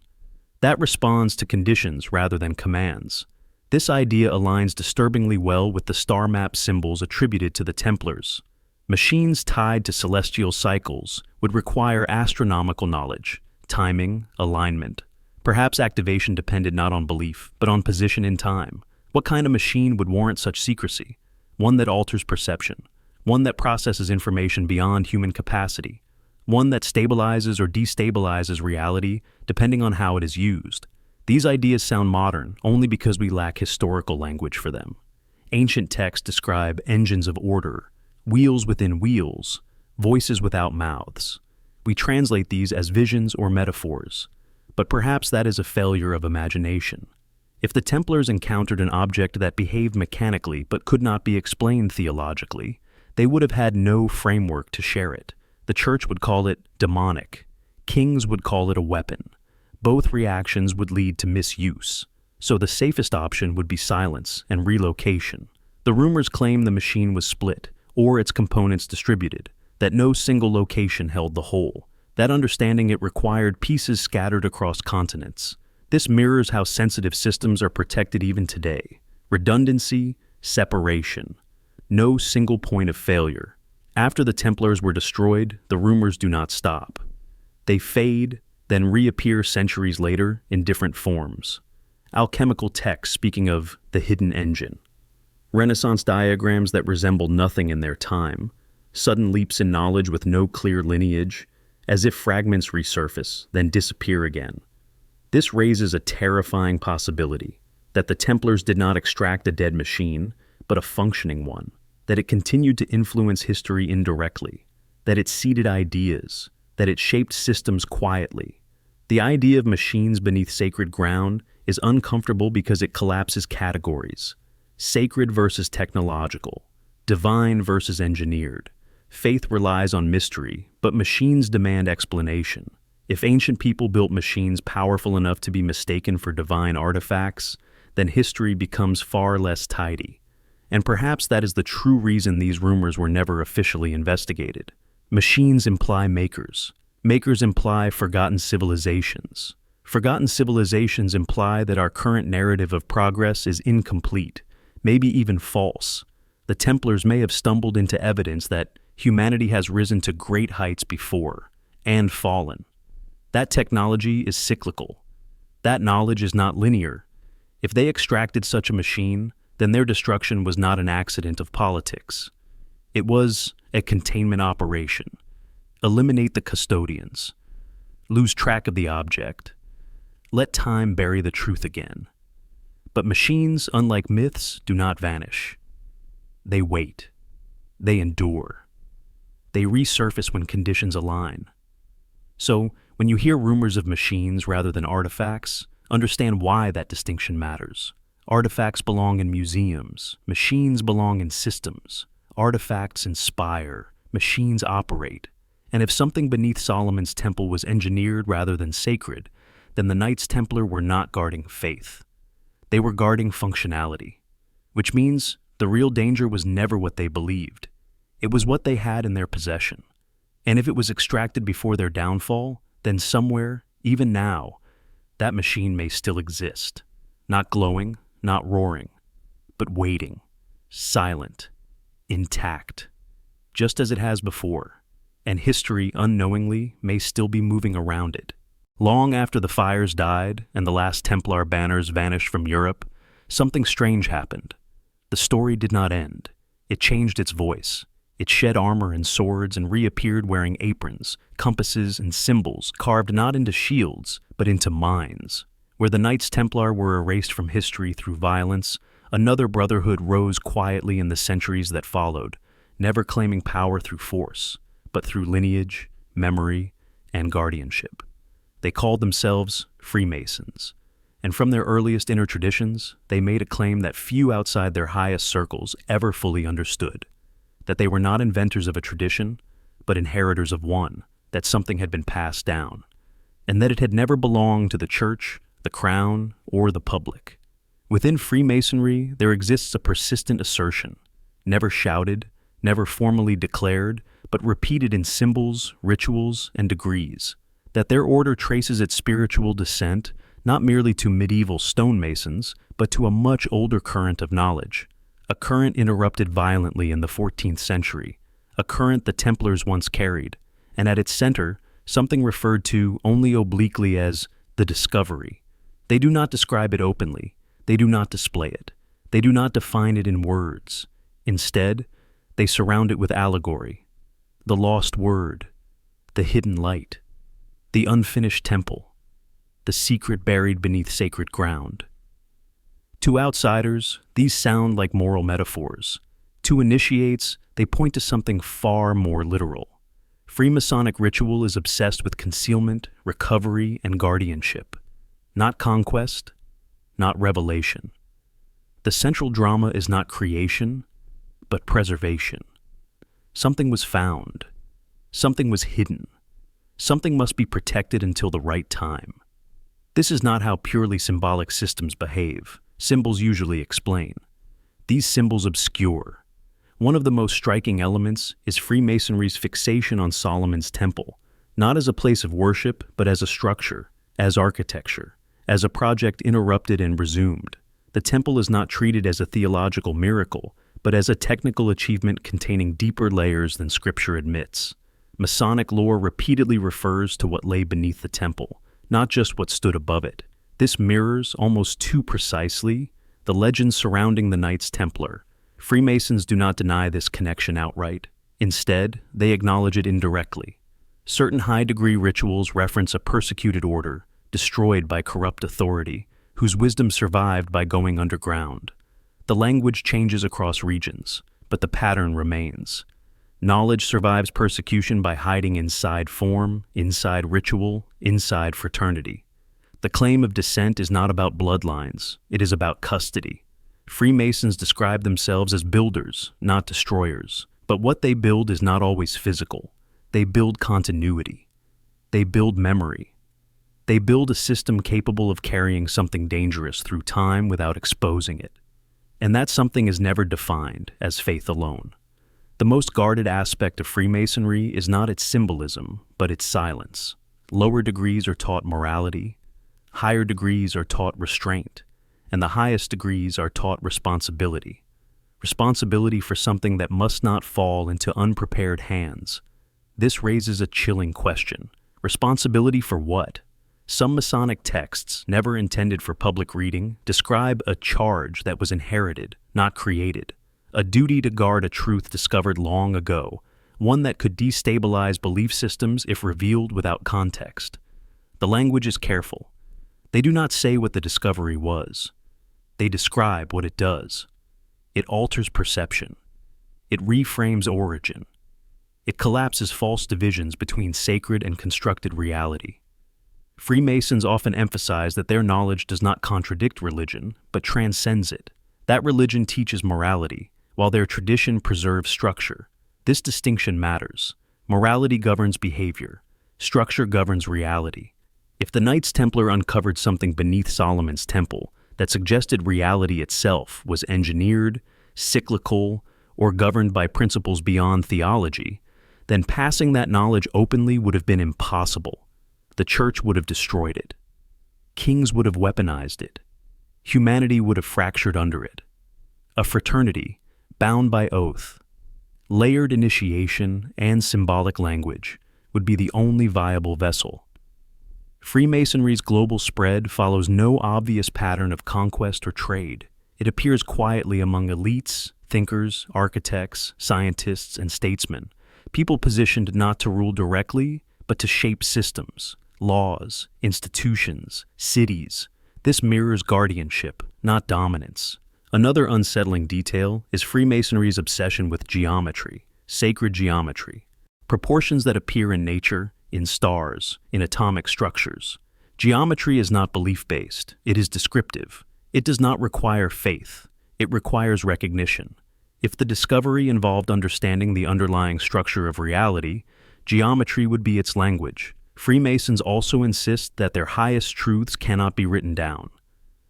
That responds to conditions rather than commands. This idea aligns disturbingly well with the star map symbols attributed to the Templars. Machines tied to celestial cycles would require astronomical knowledge, timing, alignment. Perhaps activation depended not on belief, but on position in time. What kind of machine would warrant such secrecy? One that alters perception. One that processes information beyond human capacity. One that stabilizes or destabilizes reality depending on how it is used. These ideas sound modern only because we lack historical language for them. Ancient texts describe engines of order, wheels within wheels, voices without mouths. We translate these as visions or metaphors, but perhaps that is a failure of imagination. If the Templars encountered an object that behaved mechanically but could not be explained theologically, they would have had no framework to share it. The church would call it demonic. Kings would call it a weapon. Both reactions would lead to misuse. So the safest option would be silence and relocation. The rumors claim the machine was split, or its components distributed, that no single location held the whole. That understanding it required pieces scattered across continents. This mirrors how sensitive systems are protected even today. Redundancy, separation. No single point of failure. After the Templars were destroyed, the rumors do not stop. They fade, then reappear centuries later in different forms. Alchemical texts speaking of the hidden engine. Renaissance diagrams that resemble nothing in their time. Sudden leaps in knowledge with no clear lineage, as if fragments resurface, then disappear again. This raises a terrifying possibility, that the Templars did not extract a dead machine, but a functioning one. That it continued to influence history indirectly, that it seeded ideas, that it shaped systems quietly. The idea of machines beneath sacred ground is uncomfortable because it collapses categories. Sacred versus technological, divine versus engineered. Faith relies on mystery, but machines demand explanation. If ancient people built machines powerful enough to be mistaken for divine artifacts, then history becomes far less tidy. And perhaps that is the true reason these rumors were never officially investigated. Machines imply makers. Makers imply forgotten civilizations. Forgotten civilizations imply that our current narrative of progress is incomplete, maybe even false. The Templars may have stumbled into evidence that humanity has risen to great heights before, and fallen. That technology is cyclical. That knowledge is not linear. If they extracted such a machine, then their destruction was not an accident of politics. It was a containment operation. Eliminate the custodians. Lose track of the object. Let time bury the truth again. But machines, unlike myths, do not vanish. They wait. They endure. They resurface when conditions align. So, when you hear rumors of machines rather than artifacts, understand why that distinction matters. Artifacts belong in museums. Machines belong in systems. Artifacts inspire. Machines operate. And if something beneath Solomon's temple was engineered rather than sacred, then the Knights Templar were not guarding faith. They were guarding functionality, which means the real danger was never what they believed. It was what they had in their possession. And if it was extracted before their downfall, then somewhere, even now, that machine may still exist. Not glowing, not roaring, but waiting, silent, intact, just as it has before. And history, unknowingly, may still be moving around it. Long after the fires died and the last Templar banners vanished from Europe, something strange happened. The story did not end. It changed its voice. It shed armor and swords and reappeared wearing aprons, compasses, and symbols carved not into shields, but into minds. Where the Knights Templar were erased from history through violence, another brotherhood rose quietly in the centuries that followed, never claiming power through force, but through lineage, memory, and guardianship. They called themselves Freemasons, and from their earliest inner traditions, they made a claim that few outside their highest circles ever fully understood. That they were not inventors of a tradition, but inheritors of one, that something had been passed down, and that it had never belonged to the church, the crown, or the public. Within Freemasonry, there exists a persistent assertion, never shouted, never formally declared, but repeated in symbols, rituals, and degrees, that their order traces its spiritual descent not merely to medieval stonemasons, but to a much older current of knowledge, a current interrupted violently in the 14th century, a current the Templars once carried, and at its center, something referred to only obliquely as the discovery. They do not describe it openly. They do not display it. They do not define it in words. Instead, they surround it with allegory. The lost word, the hidden light, the unfinished temple, the secret buried beneath sacred ground. To outsiders, these sound like moral metaphors. To initiates, they point to something far more literal. Freemasonic ritual is obsessed with concealment, recovery, and guardianship. Not conquest, not revelation. The central drama is not creation, but preservation. Something was found. Something was hidden. Something must be protected until the right time. This is not how purely symbolic systems behave. Symbols usually explain. These symbols obscure. One of the most striking elements is Freemasonry's fixation on Solomon's temple, not as a place of worship, but as a structure, as architecture, as a project interrupted and resumed. The temple is not treated as a theological miracle, but as a technical achievement containing deeper layers than Scripture admits. Masonic lore repeatedly refers to what lay beneath the temple, not just what stood above it. This mirrors, almost too precisely, the legends surrounding the Knights Templar. Freemasons do not deny this connection outright. Instead, they acknowledge it indirectly. Certain high-degree rituals reference a persecuted order, destroyed by corrupt authority, whose wisdom survived by going underground. The language changes across regions, but the pattern remains. Knowledge survives persecution by hiding inside form, inside ritual, inside fraternity. The claim of descent is not about bloodlines, it is about custody. Freemasons describe themselves as builders, not destroyers. But what they build is not always physical. They build continuity. They build memory. They build a system capable of carrying something dangerous through time without exposing it. And that something is never defined as faith alone. The most guarded aspect of Freemasonry is not its symbolism, but its silence. Lower degrees are taught morality, higher degrees are taught restraint, and the highest degrees are taught responsibility. Responsibility for something that must not fall into unprepared hands. This raises a chilling question. Responsibility for what? Some Masonic texts, never intended for public reading, describe a charge that was inherited, not created. A duty to guard a truth discovered long ago, one that could destabilize belief systems if revealed without context. The language is careful. They do not say what the discovery was. They describe what it does. It alters perception. It reframes origin. It collapses false divisions between sacred and constructed reality. Freemasons often emphasize that their knowledge does not contradict religion, but transcends it. That religion teaches morality, while their tradition preserves structure. This distinction matters. Morality governs behavior. Structure governs reality. If the Knights Templar uncovered something beneath Solomon's temple that suggested reality itself was engineered, cyclical, or governed by principles beyond theology, then passing that knowledge openly would have been impossible. The church would have destroyed it. Kings would have weaponized it. Humanity would have fractured under it. A fraternity, bound by oath, layered initiation, and symbolic language would be the only viable vessel. Freemasonry's global spread follows no obvious pattern of conquest or trade. It appears quietly among elites, thinkers, architects, scientists, and statesmen, people positioned not to rule directly, but to shape systems, laws, institutions, cities. This mirrors guardianship, not dominance. Another unsettling detail is Freemasonry's obsession with geometry, sacred geometry, proportions that appear in nature, in stars, in atomic structures. Geometry is not belief-based, it is descriptive. It does not require faith, it requires recognition. If the discovery involved understanding the underlying structure of reality, geometry would be its language. Freemasons also insist that their highest truths cannot be written down,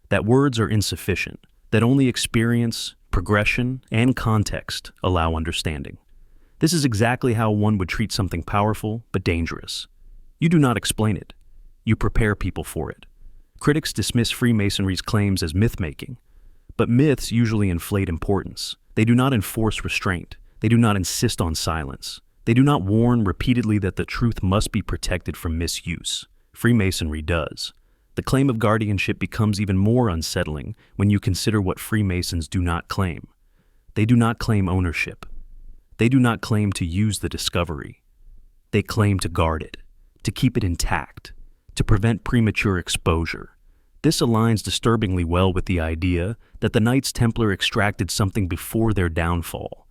that words are insufficient, that only experience, progression, and context allow understanding. This is exactly how one would treat something powerful but dangerous. You do not explain it. You prepare people for it. Critics dismiss Freemasonry's claims as myth-making, but myths usually inflate importance. They do not enforce restraint. They do not insist on silence. They do not warn repeatedly that the truth must be protected from misuse. Freemasonry does. The claim of guardianship becomes even more unsettling when you consider what Freemasons do not claim. They do not claim ownership. They do not claim to use the discovery. They claim to guard it, to keep it intact, to prevent premature exposure. This aligns disturbingly well with the idea that the Knights Templar extracted something before their downfall,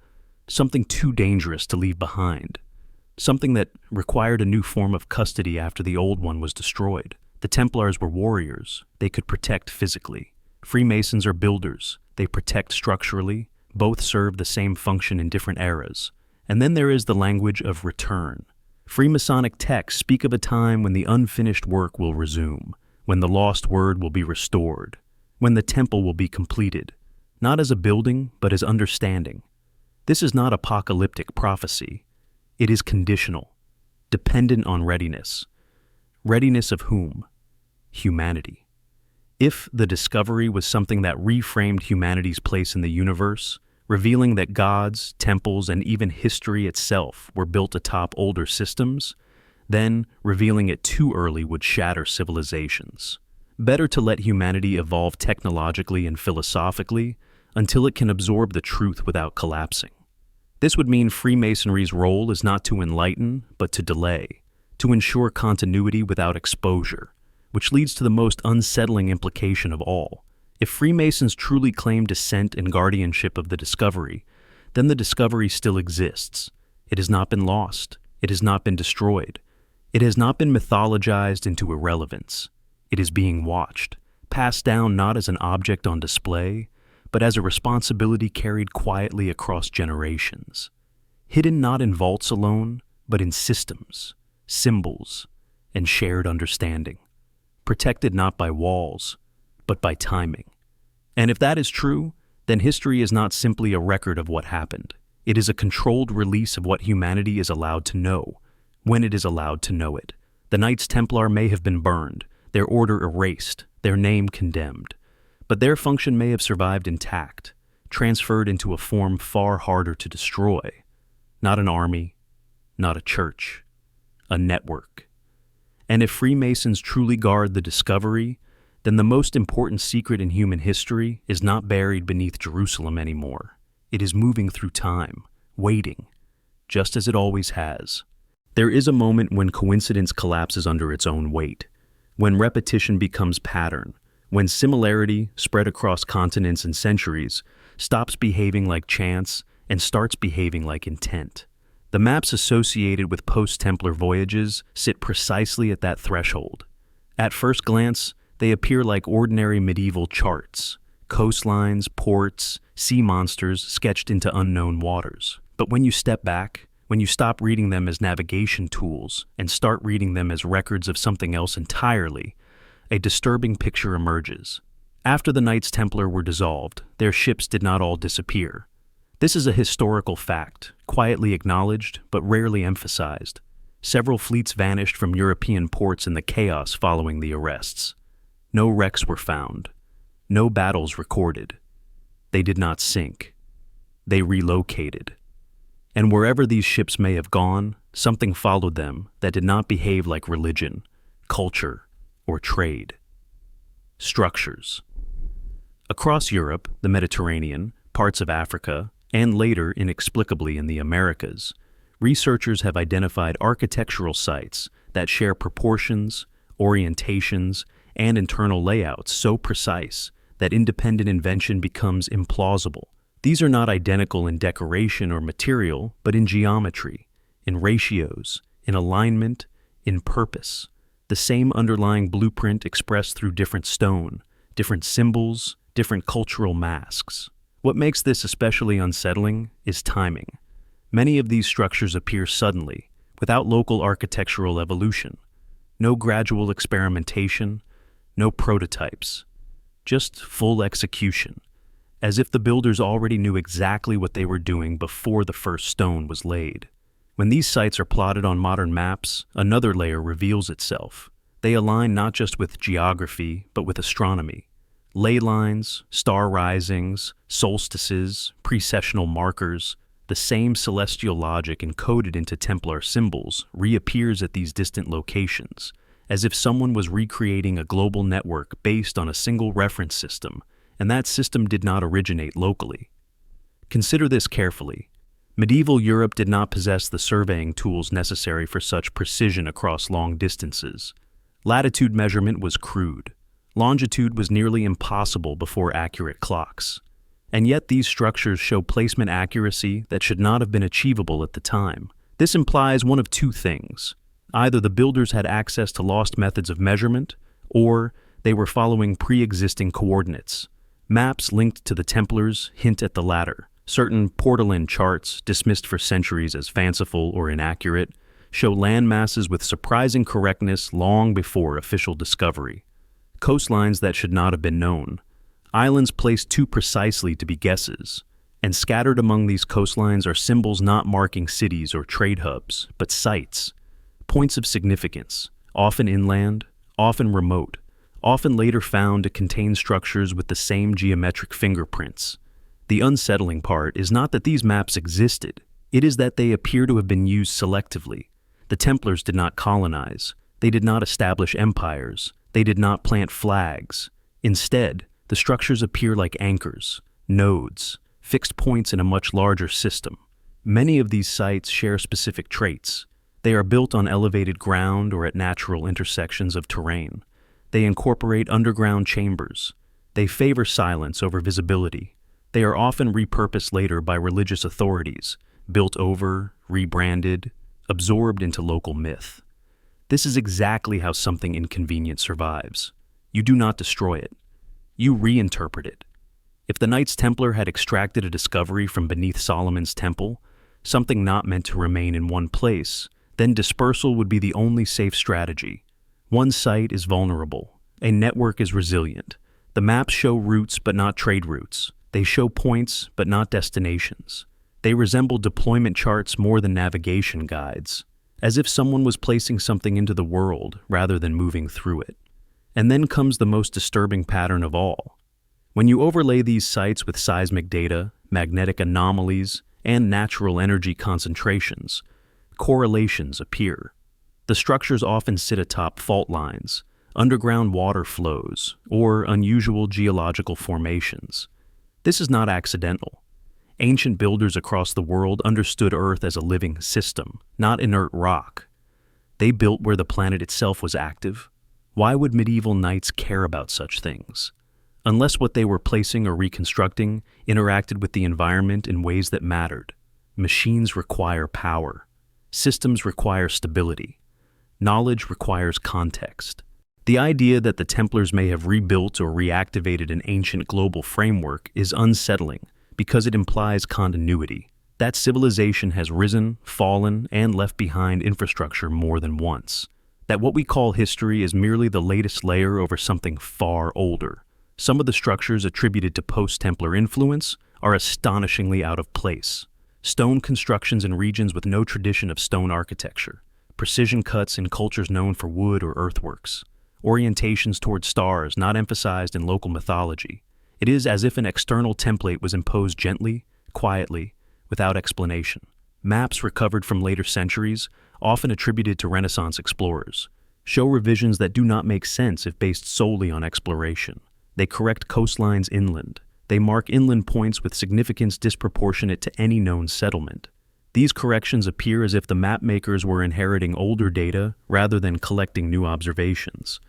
something too dangerous to leave behind, something that required a new form of custody after the old one was destroyed. The Templars were warriors. They could protect physically. Freemasons are builders. They protect structurally. Both serve the same function in different eras. And then there is the language of return. Freemasonic texts speak of a time when the unfinished work will resume, when the lost word will be restored, when the temple will be completed, not as a building, but as understanding. This is not apocalyptic prophecy. It is conditional, dependent on readiness. Readiness of whom? Humanity. If the discovery was something that reframed humanity's place in the universe, revealing that gods, temples, and even history itself were built atop older systems, then revealing it too early would shatter civilizations. Better to let humanity evolve technologically and philosophically until it can absorb the truth without collapsing. This would mean Freemasonry's role is not to enlighten, but to delay, to ensure continuity without exposure, which leads to the most unsettling implication of all. If Freemasons truly claim descent and guardianship of the discovery, then the discovery still exists. It has not been lost. It has not been destroyed. It has not been mythologized into irrelevance. It is being watched, passed down not as an object on display, but as a responsibility carried quietly across generations. Hidden not in vaults alone, but in systems, symbols, and shared understanding. Protected not by walls, but by timing. And if that is true, then history is not simply a record of what happened. It is a controlled release of what humanity is allowed to know, when it is allowed to know it. The Knights Templar may have been burned, their order erased, their name condemned, but their function may have survived intact, transferred into a form far harder to destroy. Not an army, not a church, a network. And if Freemasons truly guard the discovery, then the most important secret in human history is not buried beneath Jerusalem anymore. It is moving through time, waiting, just as it always has. There is a moment when coincidence collapses under its own weight, when repetition becomes pattern, when similarity, spread across continents and centuries, stops behaving like chance and starts behaving like intent. The maps associated with post-Templar voyages sit precisely at that threshold. At first glance, they appear like ordinary medieval charts, coastlines, ports, sea monsters sketched into unknown waters. But when you step back, when you stop reading them as navigation tools and start reading them as records of something else entirely, a disturbing picture emerges. After the Knights Templar were dissolved, their ships did not all disappear. This is a historical fact, quietly acknowledged but rarely emphasized. Several fleets vanished from European ports in the chaos following the arrests. No wrecks were found. No battles recorded. They did not sink. They relocated. And wherever these ships may have gone, something followed them that did not behave like religion, culture, or trade. Structures. Across Europe, the Mediterranean, parts of Africa, and later, inexplicably, in the Americas, researchers have identified architectural sites that share proportions, orientations, and internal layouts so precise that independent invention becomes implausible. These are not identical in decoration or material, but in geometry, in ratios, in alignment, in purpose. The same underlying blueprint expressed through different stone, different symbols, different cultural masks. What makes this especially unsettling is timing. Many of these structures appear suddenly, without local architectural evolution. No gradual experimentation, no prototypes. Just full execution, as if the builders already knew exactly what they were doing before the first stone was laid. When these sites are plotted on modern maps, another layer reveals itself. They align not just with geography, but with astronomy. Ley lines, star risings, solstices, precessional markers, the same celestial logic encoded into Templar symbols reappears at these distant locations, as if someone was recreating a global network based on a single reference system, and that system did not originate locally. Consider this carefully. Medieval Europe did not possess the surveying tools necessary for such precision across long distances. Latitude measurement was crude. Longitude was nearly impossible before accurate clocks. And yet these structures show placement accuracy that should not have been achievable at the time. This implies one of two things. Either the builders had access to lost methods of measurement, or they were following pre-existing coordinates. Maps linked to the Templars hint at the latter. Certain Portolan charts, dismissed for centuries as fanciful or inaccurate, show land masses with surprising correctness long before official discovery. Coastlines that should not have been known. Islands placed too precisely to be guesses. And scattered among these coastlines are symbols not marking cities or trade hubs, but sites. Points of significance, often inland, often remote, often later found to contain structures with the same geometric fingerprints. The unsettling part is not that these maps existed, it is that they appear to have been used selectively. The Templars did not colonize, they did not establish empires, they did not plant flags. Instead, the structures appear like anchors, nodes, fixed points in a much larger system. Many of these sites share specific traits. They are built on elevated ground or at natural intersections of terrain. They incorporate underground chambers. They favor silence over visibility. They are often repurposed later by religious authorities, built over, rebranded, absorbed into local myth. This is exactly how something inconvenient survives. You do not destroy it. You reinterpret it. If the Knights Templar had extracted a discovery from beneath Solomon's temple, something not meant to remain in one place, then dispersal would be the only safe strategy. One site is vulnerable. A network is resilient. The maps show routes but not trade routes. They show points but not destinations. They resemble deployment charts more than navigation guides, as if someone was placing something into the world rather than moving through it. And then comes the most disturbing pattern of all. When you overlay these sites with seismic data, magnetic anomalies, and natural energy concentrations, correlations appear. The structures often sit atop fault lines, underground water flows, or unusual geological formations. This is not accidental. Ancient builders across the world understood Earth as a living system, not inert rock. They built where the planet itself was active. Why would medieval knights care about such things? Unless what they were placing or reconstructing interacted with the environment in ways that mattered. Machines require power. Systems require stability. Knowledge requires context. The idea that the Templars may have rebuilt or reactivated an ancient global framework is unsettling because it implies continuity. That civilization has risen, fallen, and left behind infrastructure more than once. That what we call history is merely the latest layer over something far older. Some of the structures attributed to post-Templar influence are astonishingly out of place. Stone constructions in regions with no tradition of stone architecture, precision cuts in cultures known for wood or earthworks, orientations toward stars not emphasized in local mythology. It is as if an external template was imposed gently, quietly, without explanation. Maps recovered from later centuries, often attributed to Renaissance explorers, show revisions that do not make sense if based solely on exploration. They correct coastlines inland. They mark inland points with significance disproportionate to any known settlement. These corrections appear as if the map makers were inheriting older data rather than collecting new observations.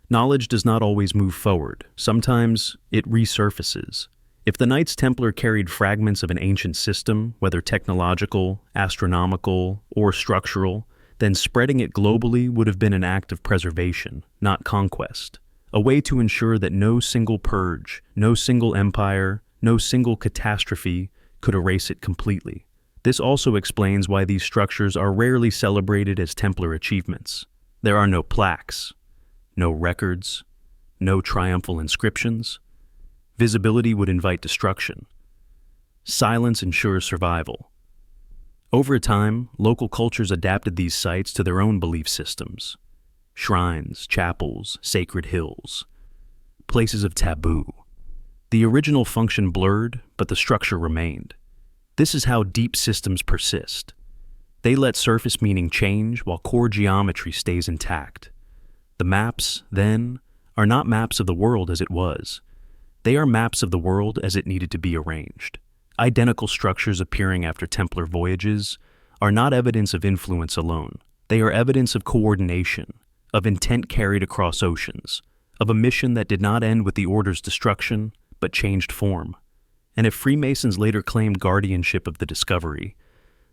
Knowledge does not always move forward. Sometimes it resurfaces. If the Knights Templar carried fragments of an ancient system, whether technological, astronomical, or structural, then spreading it globally would have been an act of preservation, not conquest. A way to ensure that no single purge, no single empire, no single catastrophe could erase it completely. This also explains why these structures are rarely celebrated as Templar achievements. There are no plaques, no records, no triumphal inscriptions. Visibility would invite destruction. Silence ensures survival. Over time, local cultures adapted these sites to their own belief systems. Shrines, chapels, sacred hills, places of taboo. The original function blurred, but the structure remained. This is how deep systems persist. They let surface meaning change while core geometry stays intact. The maps, then, are not maps of the world as it was. They are maps of the world as it needed to be arranged. Identical structures appearing after Templar voyages are not evidence of influence alone. They are evidence of coordination, of intent carried across oceans, of a mission that did not end with the Order's destruction, but changed form. And if Freemasons later claimed guardianship of the discovery,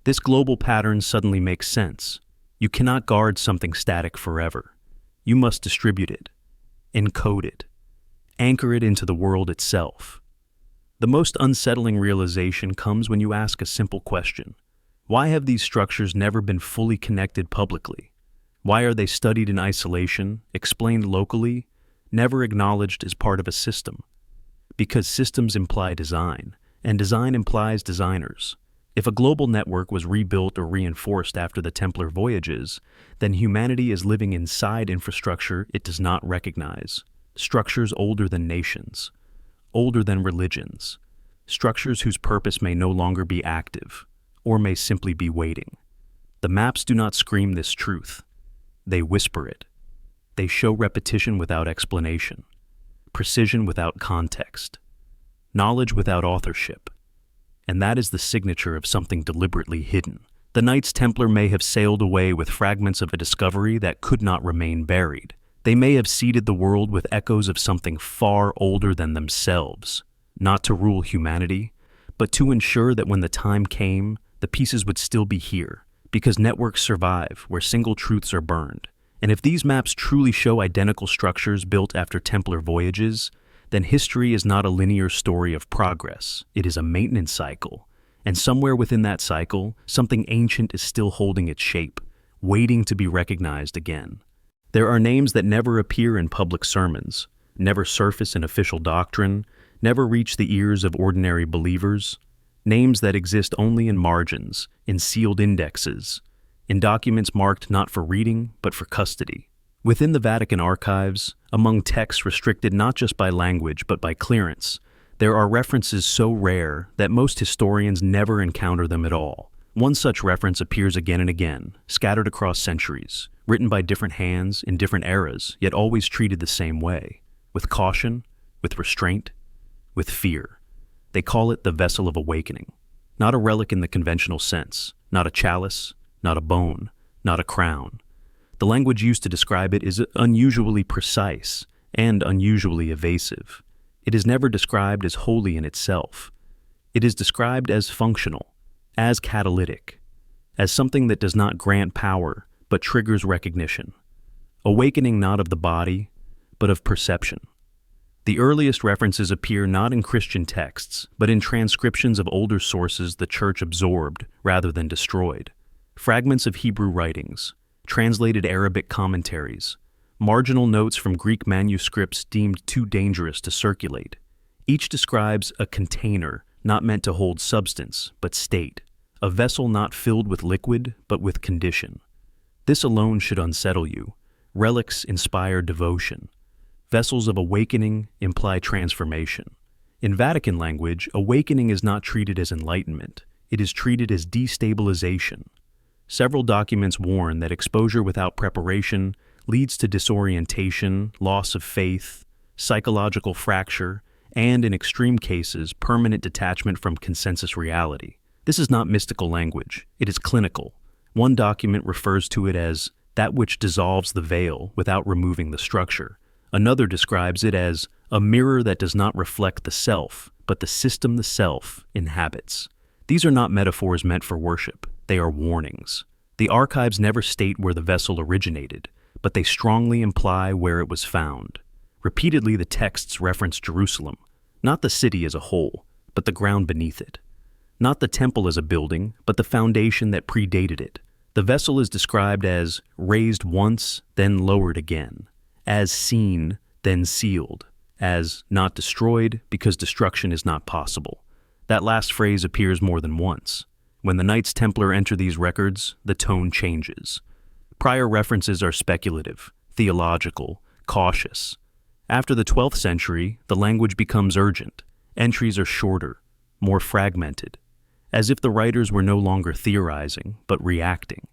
this global pattern suddenly makes sense. You cannot guard something static forever. You must distribute it, encode it, anchor it into the world itself. The most unsettling realization comes when you ask a simple question. Why have these structures never been fully connected publicly? Why are they studied in isolation, explained locally, never acknowledged as part of a system? Because systems imply design, and design implies designers. If a global network was rebuilt or reinforced after the Templar voyages, then humanity is living inside infrastructure it does not recognize. Structures older than nations, older than religions, structures whose purpose may no longer be active, or may simply be waiting. The maps do not scream this truth. They whisper it. They show repetition without explanation, precision without context, knowledge without authorship. And that is the signature of something deliberately hidden. The Knights Templar may have sailed away with fragments of a discovery that could not remain buried. They may have seeded the world with echoes of something far older than themselves, not to rule humanity, but to ensure that when the time came, the pieces would still be here, because networks survive where single truths are burned. And if these maps truly show identical structures built after Templar voyages, then history is not a linear story of progress. It is a maintenance cycle. And somewhere within that cycle, something ancient is still holding its shape, waiting to be recognized again. There are names that never appear in public sermons, never surface in official doctrine, never reach the ears of ordinary believers. Names that exist only in margins, in sealed indexes, in documents marked not for reading, but for custody. Within the Vatican archives, among texts restricted not just by language but by clearance, there are references so rare that most historians never encounter them at all. One such reference appears again and again, scattered across centuries, written by different hands in different eras, yet always treated the same way, with caution, with restraint, with fear. They call it the Vessel of Awakening, not a relic in the conventional sense, not a chalice, not a bone, not a crown. The language used to describe it is unusually precise and unusually evasive. It is never described as holy in itself. It is described as functional, as catalytic, as something that does not grant power but triggers recognition. Awakening not of the body, but of perception. The earliest references appear not in Christian texts, but in transcriptions of older sources the Church absorbed rather than destroyed. Fragments of Hebrew writings, translated Arabic commentaries, marginal notes from Greek manuscripts deemed too dangerous to circulate. Each describes a container not meant to hold substance, but state, a vessel not filled with liquid, but with condition. This alone should unsettle you. Relics inspire devotion. Vessels of awakening imply transformation. In Vatican language, awakening is not treated as enlightenment. It is treated as destabilization. Several documents warn that exposure without preparation leads to disorientation, loss of faith, psychological fracture, and, in extreme cases, permanent detachment from consensus reality. This is not mystical language. It is clinical. One document refers to it as that which dissolves the veil without removing the structure. Another describes it as a mirror that does not reflect the self, but the system the self inhabits. These are not metaphors meant for worship. They are warnings. The archives never state where the vessel originated, but they strongly imply where it was found. Repeatedly, the texts reference Jerusalem, not the city as a whole, but the ground beneath it. Not the temple as a building, but the foundation that predated it. The vessel is described as raised once, then lowered again, as seen, then sealed, as not destroyed because destruction is not possible. That last phrase appears more than once. When the Knights Templar enter these records, the tone changes. Prior references are speculative, theological, cautious. After the 12th century, the language becomes urgent. Entries are shorter, more fragmented, as if the writers were no longer theorizing, but reacting.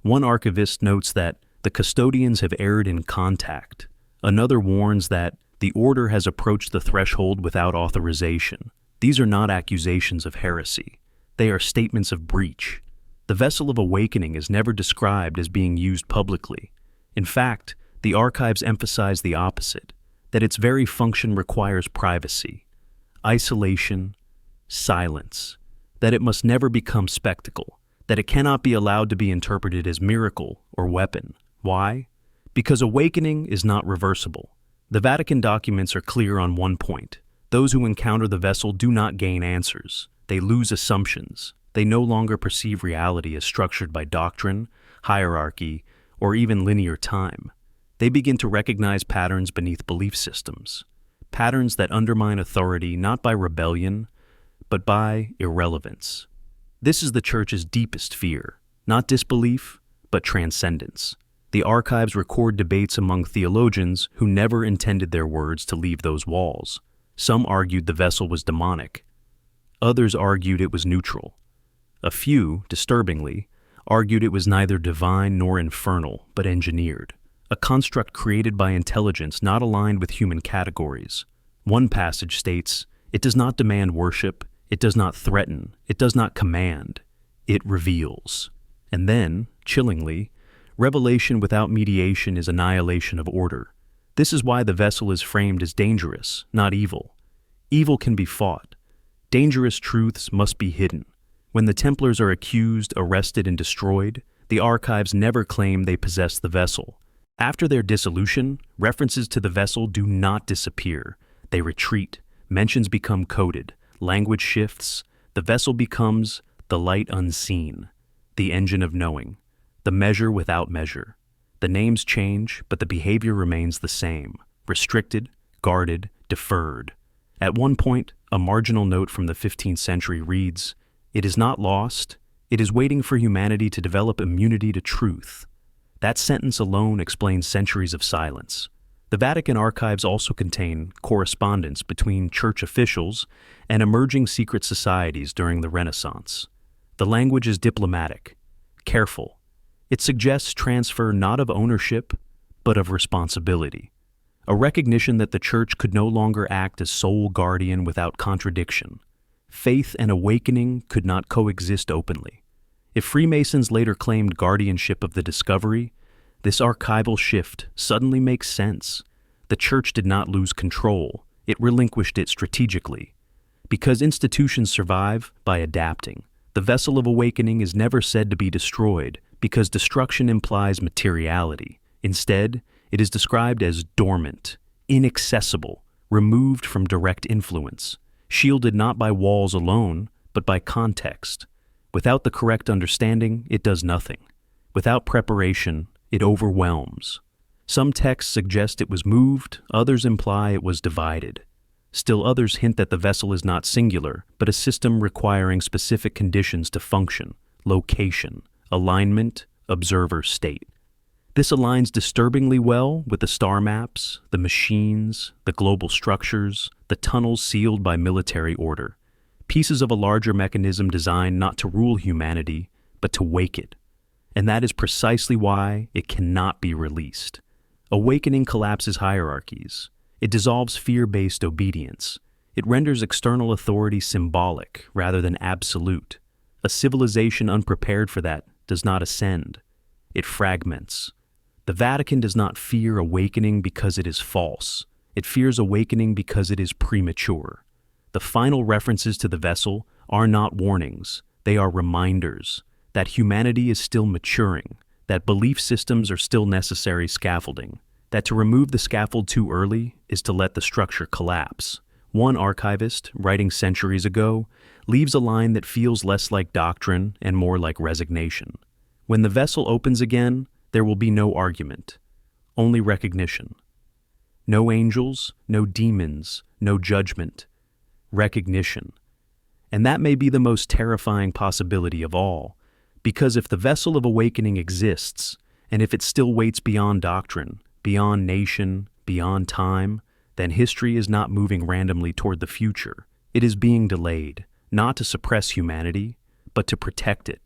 One archivist notes that the custodians have erred in contact. Another warns that the order has approached the threshold without authorization. These are not accusations of heresy. They are statements of breach. The vessel of awakening is never described as being used publicly. In fact, the archives emphasize the opposite, that its very function requires privacy, isolation, silence, that it must never become spectacle, that it cannot be allowed to be interpreted as miracle or weapon. Why? Because awakening is not reversible. The Vatican documents are clear on one point. Those who encounter the vessel do not gain answers. They lose assumptions. They no longer perceive reality as structured by doctrine, hierarchy, or even linear time. They begin to recognize patterns beneath belief systems, patterns that undermine authority not by rebellion, but by irrelevance. This is the Church's deepest fear, not disbelief, but transcendence. The archives record debates among theologians who never intended their words to leave those walls. Some argued the vessel was demonic. Others argued it was neutral. A few, disturbingly, argued it was neither divine nor infernal, but engineered, a construct created by intelligence not aligned with human categories. One passage states, "It does not demand worship, it does not threaten, it does not command, it reveals." And then, chillingly, revelation without mediation is annihilation of order. This is why the vessel is framed as dangerous, not evil. Evil can be fought. Dangerous truths must be hidden. When the Templars are accused, arrested, and destroyed, the archives never claim they possess the vessel. After their dissolution, references to the vessel do not disappear. They retreat. Mentions become coded. Language shifts. The vessel becomes the light unseen, the engine of knowing, the measure without measure. The names change, but the behavior remains the same: restricted, guarded, deferred. At one point, a marginal note from the 15th century reads, "It is not lost, it is waiting for humanity to develop immunity to truth." That sentence alone explains centuries of silence. The Vatican archives also contain correspondence between church officials and emerging secret societies during the Renaissance. The language is diplomatic, careful. It suggests transfer not of ownership, but of responsibility. A recognition that the Church could no longer act as sole guardian without contradiction. Faith and awakening could not coexist openly. If Freemasons later claimed guardianship of the discovery, this archival shift suddenly makes sense. The Church did not lose control, it relinquished it strategically. Because institutions survive by adapting, the vessel of awakening is never said to be destroyed, because destruction implies materiality. Instead, it is described as dormant, inaccessible, removed from direct influence, shielded not by walls alone, but by context. Without the correct understanding, it does nothing. Without preparation, it overwhelms. Some texts suggest it was moved, others imply it was divided. Still others hint that the vessel is not singular, but a system requiring specific conditions to function: location, alignment, observer state. This aligns disturbingly well with the star maps, the machines, the global structures, the tunnels sealed by military order. Pieces of a larger mechanism designed not to rule humanity, but to wake it. And that is precisely why it cannot be released. Awakening collapses hierarchies. It dissolves fear-based obedience. It renders external authority symbolic rather than absolute. A civilization unprepared for that does not ascend. It fragments. The Vatican does not fear awakening because it is false. It fears awakening because it is premature. The final references to the vessel are not warnings. They are reminders that humanity is still maturing, that belief systems are still necessary scaffolding, that to remove the scaffold too early is to let the structure collapse. One archivist, writing centuries ago, leaves a line that feels less like doctrine and more like resignation. When the vessel opens again, there will be no argument, only recognition. No angels, no demons, no judgment. Recognition. And that may be the most terrifying possibility of all, because if the vessel of awakening exists, and if it still waits beyond doctrine, beyond nation, beyond time, then history is not moving randomly toward the future. It is being delayed, not to suppress humanity, but to protect it,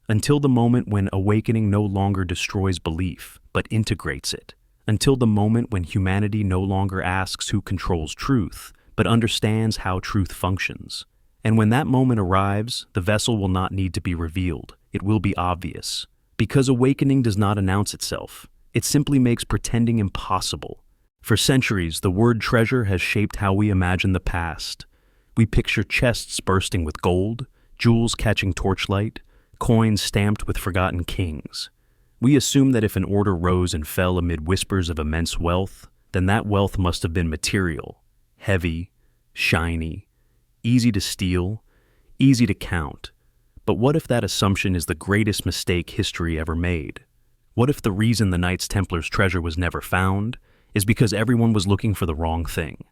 until the moment when awakening no longer destroys belief, but integrates it, until the moment when humanity no longer asks who controls truth, but understands how truth functions. And when that moment arrives, the vessel will not need to be revealed. It will be obvious. Because awakening does not announce itself. It simply makes pretending impossible. For centuries, the word treasure has shaped how we imagine the past. We picture chests bursting with gold, jewels catching torchlight, coins stamped with forgotten kings. We assume that if an order rose and fell amid whispers of immense wealth, then that wealth must have been material, heavy, shiny, easy to steal, easy to count. But what if that assumption is the greatest mistake history ever made? What if the reason the Knights Templar's treasure was never found is because everyone was looking for the wrong thing?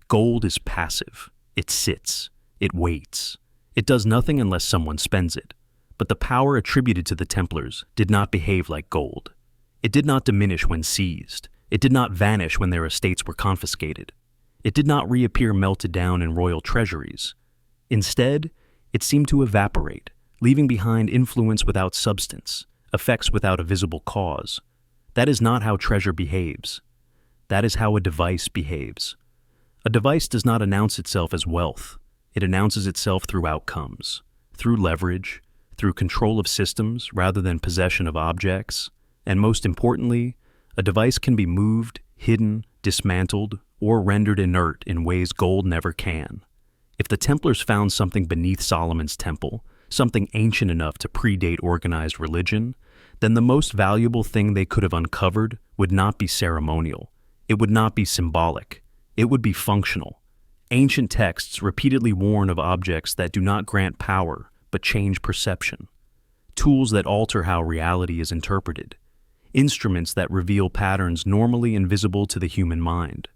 Gold is passive. It sits. It waits. It does nothing unless someone spends it. But the power attributed to the Templars did not behave like gold. It did not diminish when seized. It did not vanish when their estates were confiscated. It did not reappear melted down in royal treasuries. Instead, it seemed to evaporate, leaving behind influence without substance, effects without a visible cause. That is not how treasure behaves. That is how a device behaves. A device does not announce itself as wealth. It announces itself through outcomes, through leverage, through control of systems rather than possession of objects. And most importantly, a device can be moved, hidden, dismantled, or rendered inert in ways gold never can. If the Templars found something beneath Solomon's temple, something ancient enough to predate organized religion, then the most valuable thing they could have uncovered would not be ceremonial. It would not be symbolic. It would be functional. Ancient texts repeatedly warn of objects that do not grant power, but change perception. Tools that alter how reality is interpreted. Instruments that reveal patterns normally invisible to the human mind.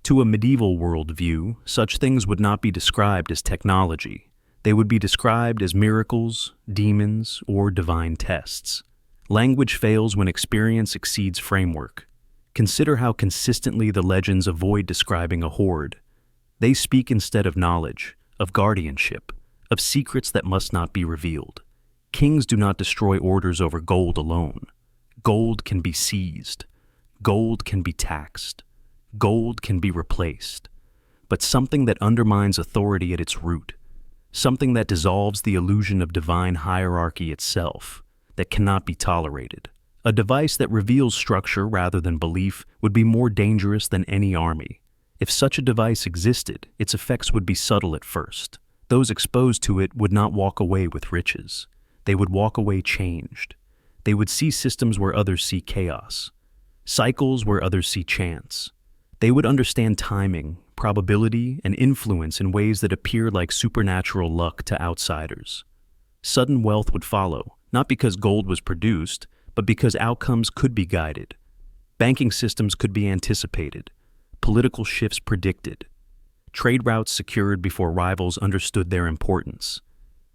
To a medieval worldview, such things would not be described as technology. They would be described as miracles, demons, or divine tests. Language fails when experience exceeds framework. Consider how consistently the legends avoid describing a horde. They speak instead of knowledge, of guardianship, of secrets that must not be revealed. Kings do not destroy orders over gold alone. Gold can be seized. Gold can be taxed. Gold can be replaced. But something that undermines authority at its root, something that dissolves the illusion of divine hierarchy itself, that cannot be tolerated. A device that reveals structure rather than belief would be more dangerous than any army. If such a device existed, its effects would be subtle at first. Those exposed to it would not walk away with riches. They would walk away changed. They would see systems where others see chaos, cycles where others see chance, They would understand timing, probability, and influence in ways that appear like supernatural luck to outsiders. Sudden wealth would follow, not because gold was produced, but because outcomes could be guided. Banking systems could be anticipated, political shifts predicted, trade routes secured before rivals understood their importance.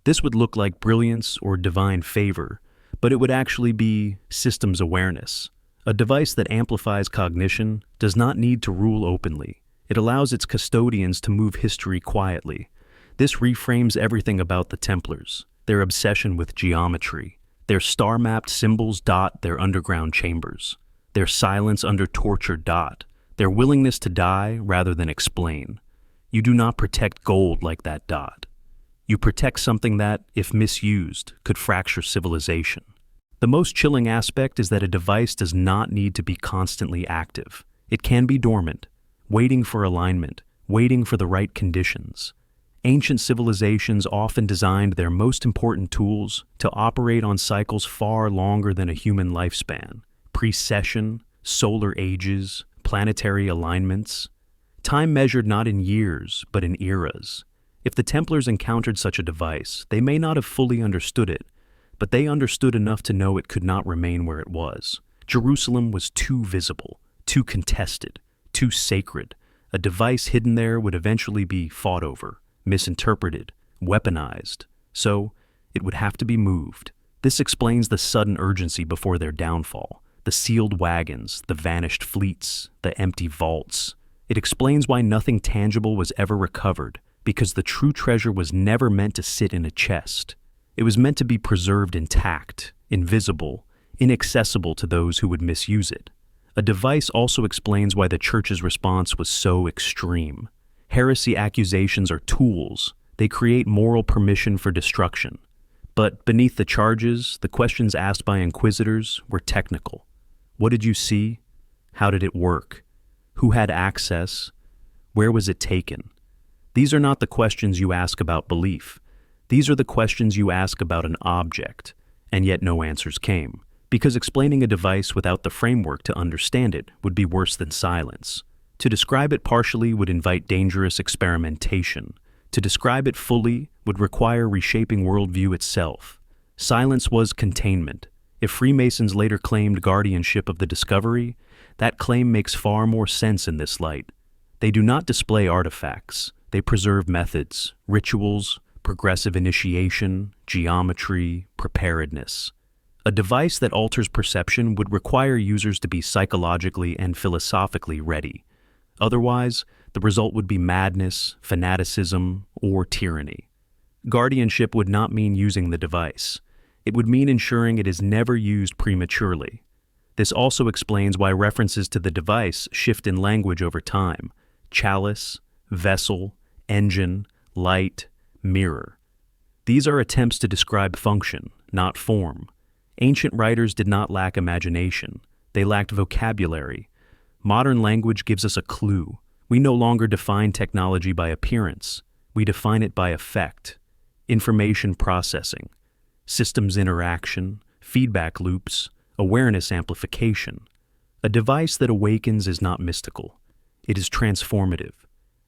This would look like brilliance or divine favor, but it would actually be systems awareness. A device that amplifies cognition does not need to rule openly. It allows its custodians to move history quietly. This reframes everything about the Templars, their obsession with geometry. Their star-mapped symbols dot their underground chambers. Their silence under torture dot their willingness to die rather than explain. You do not protect gold like that dot. You protect something that, if misused, could fracture civilization. The most chilling aspect is that a device does not need to be constantly active. It can be dormant, waiting for alignment, waiting for the right conditions. Ancient civilizations often designed their most important tools to operate on cycles far longer than a human lifespan. Precession, solar ages, planetary alignments. Time measured not in years, but in eras. If the Templars encountered such a device, they may not have fully understood it, but they understood enough to know it could not remain where it was. Jerusalem was too visible, too contested, too sacred. A device hidden there would eventually be fought over, misinterpreted, weaponized. So, it would have to be moved. This explains the sudden urgency before their downfall. The sealed wagons, the vanished fleets, the empty vaults. It explains why nothing tangible was ever recovered, because the true treasure was never meant to sit in a chest. It was meant to be preserved intact, invisible, inaccessible to those who would misuse it. A device also explains why the church's response was so extreme. Heresy accusations are tools. They create moral permission for destruction. But beneath the charges, the questions asked by inquisitors were technical. What did you see? How did it work? Who had access? Where was it taken? These are not the questions you ask about belief. These are the questions you ask about an object, and yet no answers came, because explaining a device without the framework to understand it would be worse than silence. To describe it partially would invite dangerous experimentation. To describe it fully would require reshaping worldview itself. Silence was containment. If Freemasons later claimed guardianship of the discovery, that claim makes far more sense in this light. They do not display artifacts. They preserve methods, rituals, progressive initiation, geometry, preparedness. A device that alters perception would require users to be psychologically and philosophically ready. Otherwise, the result would be madness, fanaticism, or tyranny. Guardianship would not mean using the device. It would mean ensuring it is never used prematurely. This also explains why references to the device shift in language over time. Chalice, vessel, engine, light, mirror. These are attempts to describe function, not form. Ancient writers did not lack imagination. They lacked vocabulary. Modern language gives us a clue. We no longer define technology by appearance. We define it by effect. Information processing, systems interaction, feedback loops, awareness amplification. A device that awakens is not mystical. It is transformative.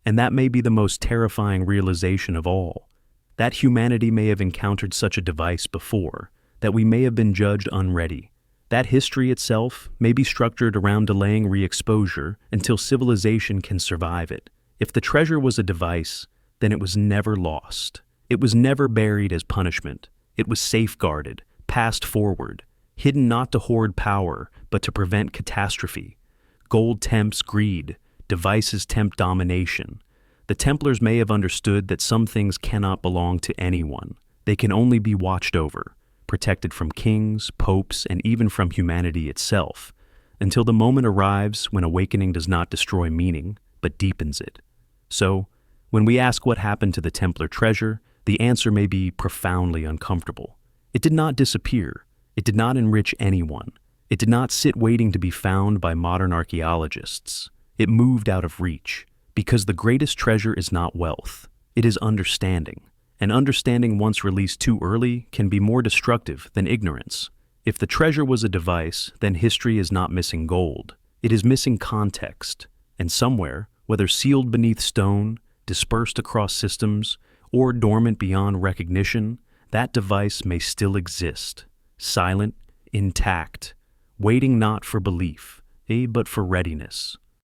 And that may be the most terrifying realization of all. That humanity may have encountered such a device before, that we may have been judged unready. That history itself may be structured around delaying re-exposure until civilization can survive it. If the treasure was a device, then it was never lost. It was never buried as punishment. It was safeguarded, passed forward, hidden not to hoard power, but to prevent catastrophe. Gold tempts greed. Devices tempt domination. The Templars may have understood that some things cannot belong to anyone. They can only be watched over, protected from kings, popes, and even from humanity itself, until the moment arrives when awakening does not destroy meaning, but deepens it. So, when we ask what happened to the Templar treasure, the answer may be profoundly uncomfortable. It did not disappear. It did not enrich anyone. It did not sit waiting to be found by modern archaeologists. It moved out of reach, because the greatest treasure is not wealth. It is understanding. And understanding once released too early can be more destructive than ignorance. If the treasure was a device, then history is not missing gold. It is missing context. And somewhere, whether sealed beneath stone, dispersed across systems, or dormant beyond recognition, that device may still exist, silent, intact, waiting not for belief, but for readiness.